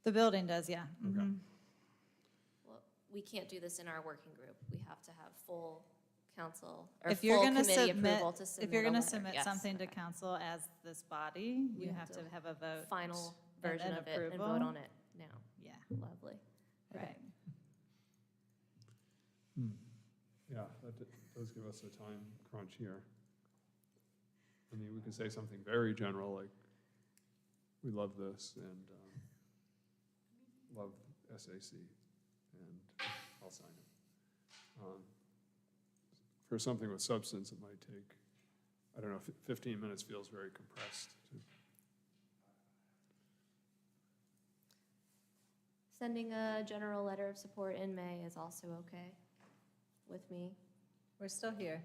The building does, yeah. Okay. Mhm. well, we can't do this in our working group. We have to have full council, or If you're full going to committee submit, approval to submit if you're a going to letter. submit Yes, something to okay. council as this body, We you have have to to have a vote. Final and version then of it and vote approval. on it now. Yeah, Lovely. right. yeah, that does give us a time crunch here. I mean, we could say something very general, like, we love this and love SAC, and I'll sign it. For something with substance, it might take, I don't know, 15 minutes feels very compressed. Sending a general letter of support in May is also okay with me. We're still here.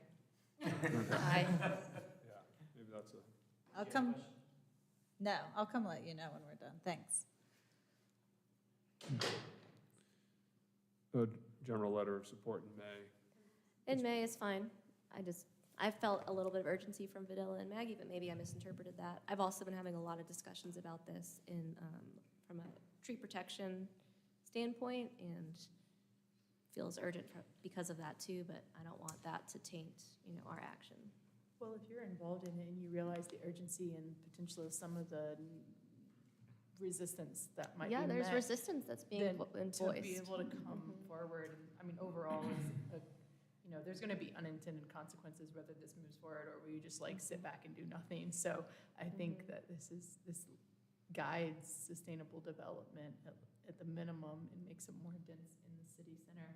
I, Yeah, maybe that's a, I'll come, no, I'll come let you know when we're done. Thanks. a general letter of support in May. in May is fine. I felt a little bit of urgency from Vidilla and Maggie, but maybe I misinterpreted that. I've also been having a lot of discussions about this from a tree protection standpoint, and feels urgent because of that too, but I don't want that to taint, our action. Well, if you're involved in it and you realize the urgency and potential of some of the resistance that might be Yeah, there's met, resistance that's being then voiced. to be able to come forward, I mean, overall, there's gonna be unintended consequences whether this moves forward or we just like sit back and do nothing. So I think that this guides sustainable development at the minimum and makes it more dense in the city center.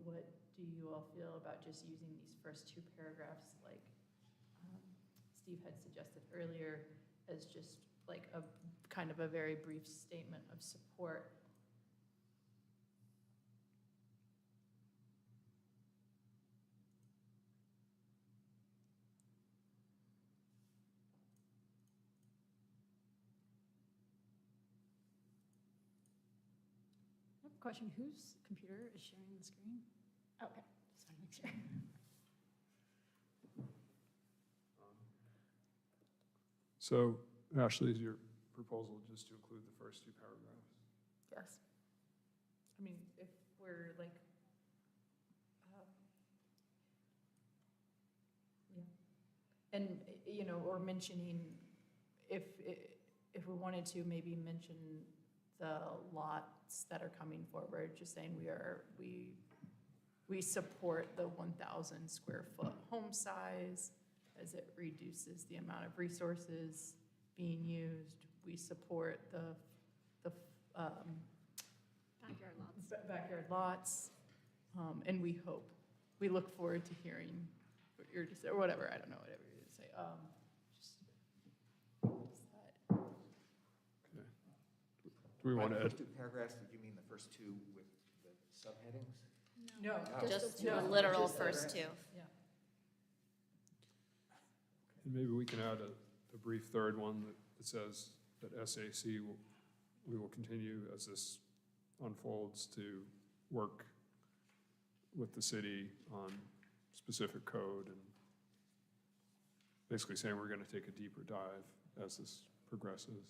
What do you all feel about just using these first two paragraphs, like Steve had suggested earlier, as just like a kind of a very brief statement of support? I have a question. Whose computer is sharing the screen? Okay, just want to make sure. So Ashley, is your proposal just to include the first two paragraphs? Yes. I mean, if we're like, yeah. And, or mentioning, if we wanted to, maybe mention the lots that are coming forward, just saying we support the 1,000 square foot home size as it reduces the amount of resources being used. We support the Backyard lots. backyard lots, and we look forward to hearing what you're just, or whatever, I don't know, whatever you're gonna say. Okay. Do we want to The add? first two paragraphs, did you mean the first two with the subheadings? No. Just No, the literal just first two. And maybe we can add a brief third one that says that SAC, we will continue as this unfolds to work with the city on specific code and basically saying we're going to take a deeper dive as this progresses.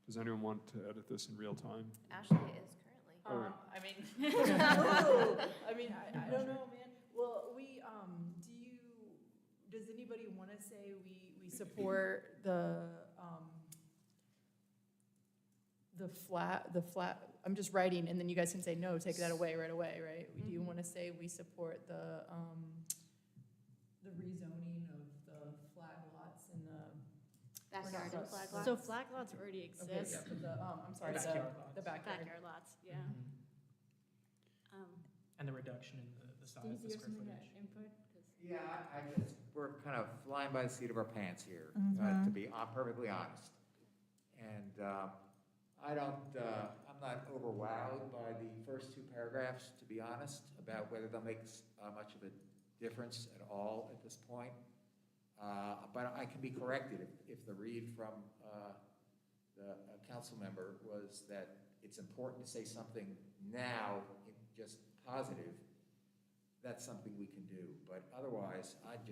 Does anyone want to edit this in real time? Ashley is currently. I don't know, man. Well, does anybody want to say we support the flat, I'm just writing, and then you guys can say, no, take that away right away, right? Do you want to say we support the rezoning of the flag lots and the Backyard and flag lots. So flag lots already Okay, exist. yeah, but I'm sorry, Backyard lots. the backyard. Backyard lots, yeah. And the reduction in the size, Steve, the you have square something to footage. input? 'Cause- Yeah, we're kind of flying by the seat of our pants here, to be perfectly honest. And I'm not overwhelmed by the first two paragraphs, to be honest, about whether they'll make much of a difference at all at this point. But I can be corrected if the read from the council member was that it's important to say something now, just positive. That's something we can do, but otherwise, I'd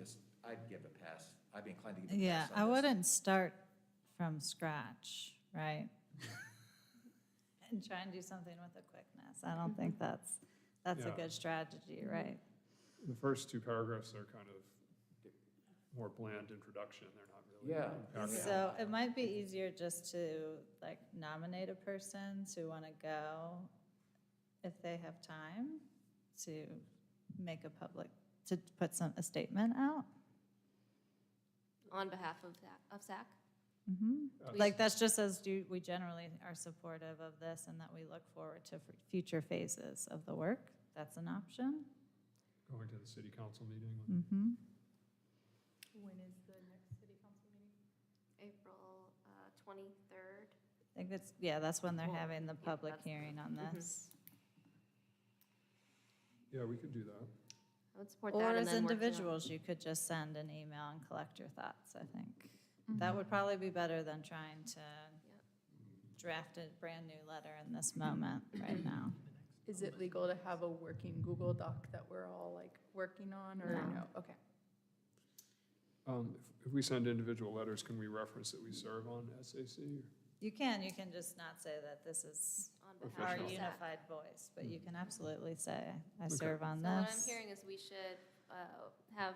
give a pass. I'd be inclined to give a pass Yeah, on I this. wouldn't start from scratch, right? And try and do something with a quickness. I don't think that's a Yeah. good strategy, right? The first two paragraphs are kind of more bland introduction. They're not really Yeah. impactful. So it might be easier just to like nominate a person to want to go if they have time to make to put a statement out. On behalf of SAC. Like, that's just as we generally are supportive of this and that we look forward to future phases of the work. That's an option. Going to the city council meeting. Mm-hmm. When is the next city council meeting? April 23rd. I think that's when they're Well, having the yeah, public that's the- hearing on mhm. this. Yeah, we could do that. I would support Or that. and as then working on- individuals, you could just send an email and collect your thoughts, I think. That would probably be better than trying to draft a brand-new letter in this moment right now. Is it legal to have a working Google Doc that we're all like working on, or No. no? Okay. If we send individual letters, can we reference that we serve on SAC? You can just not say that this is On our behalf of SAC. unified voice, but you can absolutely say, I Okay. serve on So what I'm this. hearing is we should have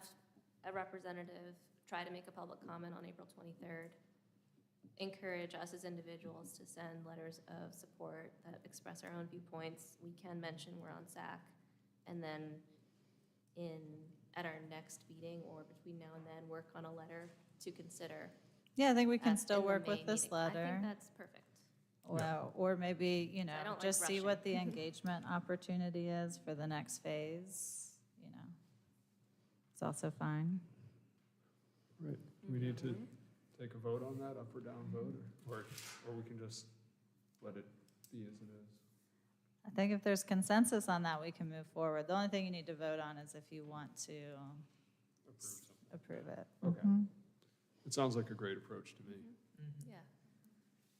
a representative try to make a public comment on April 23rd. Encourage us as individuals to send letters of support that express our own viewpoints. We can mention we're on SAC. And then at our next meeting or between now and then, work on a letter to consider. Yeah, I think we can at- still in the work with May this meeting. I letter. think that's perfect. Well, or maybe, I don't like just see what the rushing. engagement opportunity is for the next phase, It's also fine. Right. Do we need to take a vote on that, up or down vote, or we can just let it be as it is? I think if there's consensus on that, we can move forward. The only thing you need to vote on is if you want to Approve something. approve it. Okay. Mhm. It sounds like a great approach to me. Yeah.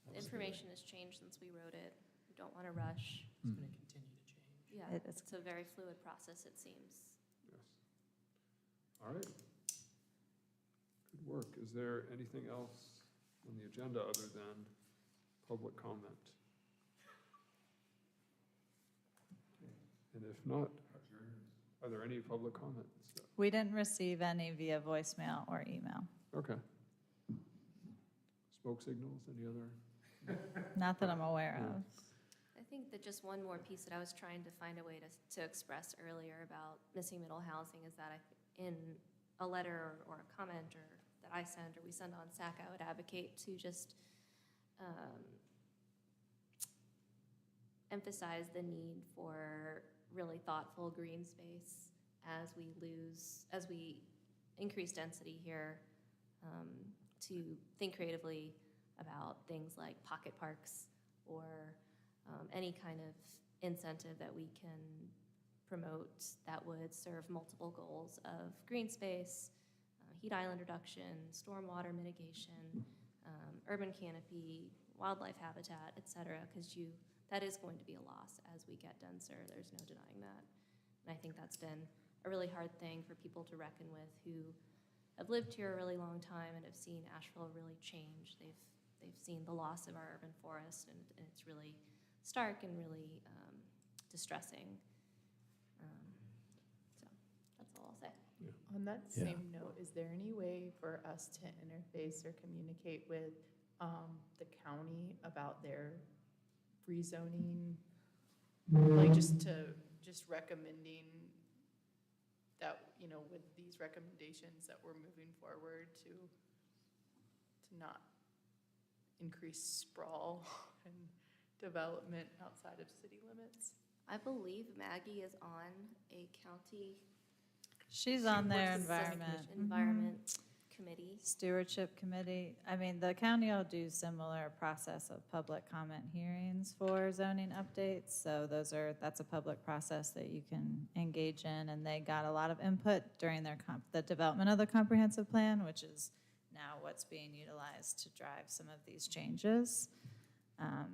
The information has changed since we wrote it. We don't want to rush. It's going to continue to change. Yeah, It is. it's a very fluid process, it seems. Yes. All right. Good work. Is there anything else on the agenda other than public comment? And if not, are there any public comments? We didn't receive any via voicemail or email. Okay. Smoke signals, any other? Not that I'm aware of. I think that just one more piece that I was trying to find a way to express earlier about missing middle housing is that in a letter or a comment or that I send or we send on SAC, I would advocate to just emphasize the need for really thoughtful green space as we increase density here, to think creatively about things like pocket parks or any kind of incentive that we can promote that would serve multiple goals of green space, heat island reduction, stormwater mitigation, urban canopy, wildlife habitat, et cetera, because that is going to be a loss as we get denser. There's no denying that. And I think that's been a really hard thing for people to reckon with who have lived here a really long time and have seen Asheville really change. They've seen the loss of our urban forest, and it's really stark and really distressing. So that's all I'll say. On that same note, is there any way for us to interface or communicate with the county about their rezoning? Like just recommending that, with these recommendations that we're moving forward to not increase sprawl and development outside of city limits? I believe Maggie is on a county. She's on their works with the environment. Environment committee. Stewardship committee. I mean, the county will do similar process of public comment hearings for zoning updates. So that's a public process that you can engage in, and they got a lot of input during the development of the comprehensive plan, which is now what's being utilized to drive some of these changes. I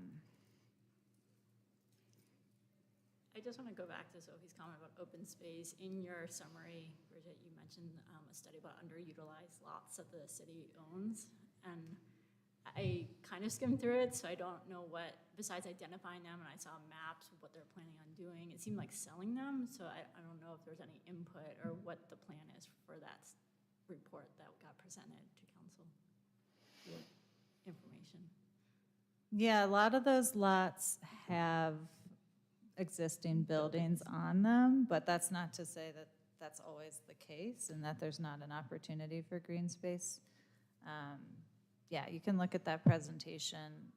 just want to go back to Sophie's comment about open space. In your summary, Bridget, you mentioned a study about underutilized lots that the city owns. And I kind of skimmed through it, so I don't know what, besides identifying them, and I saw maps of what they're planning on doing, it seemed like selling them. So I don't know if there's any input or what the plan is for that report that got presented to council. Information. Yeah, a lot of those lots have existing buildings on them, but that's not to say that that's always the case and that there's not an opportunity for green space. Yeah, you can look at that presentation,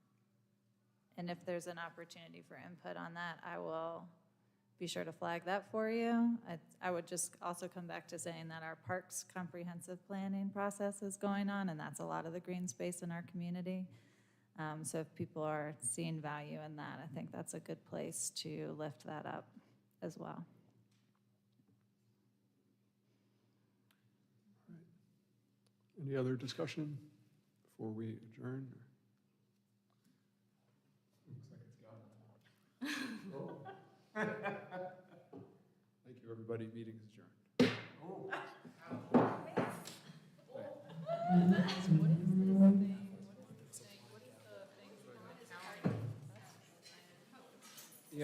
and if there's an opportunity for input on that, I will be sure to flag that for you. I would just also come back to saying that our parks comprehensive planning process is going on, and that's a lot of the green space in our community. So if people are seeing value in that, I think that's a good place to lift that up as well. Any other discussion before we adjourn? Looks like it's gone. Thank you, everybody. Meeting is adjourned.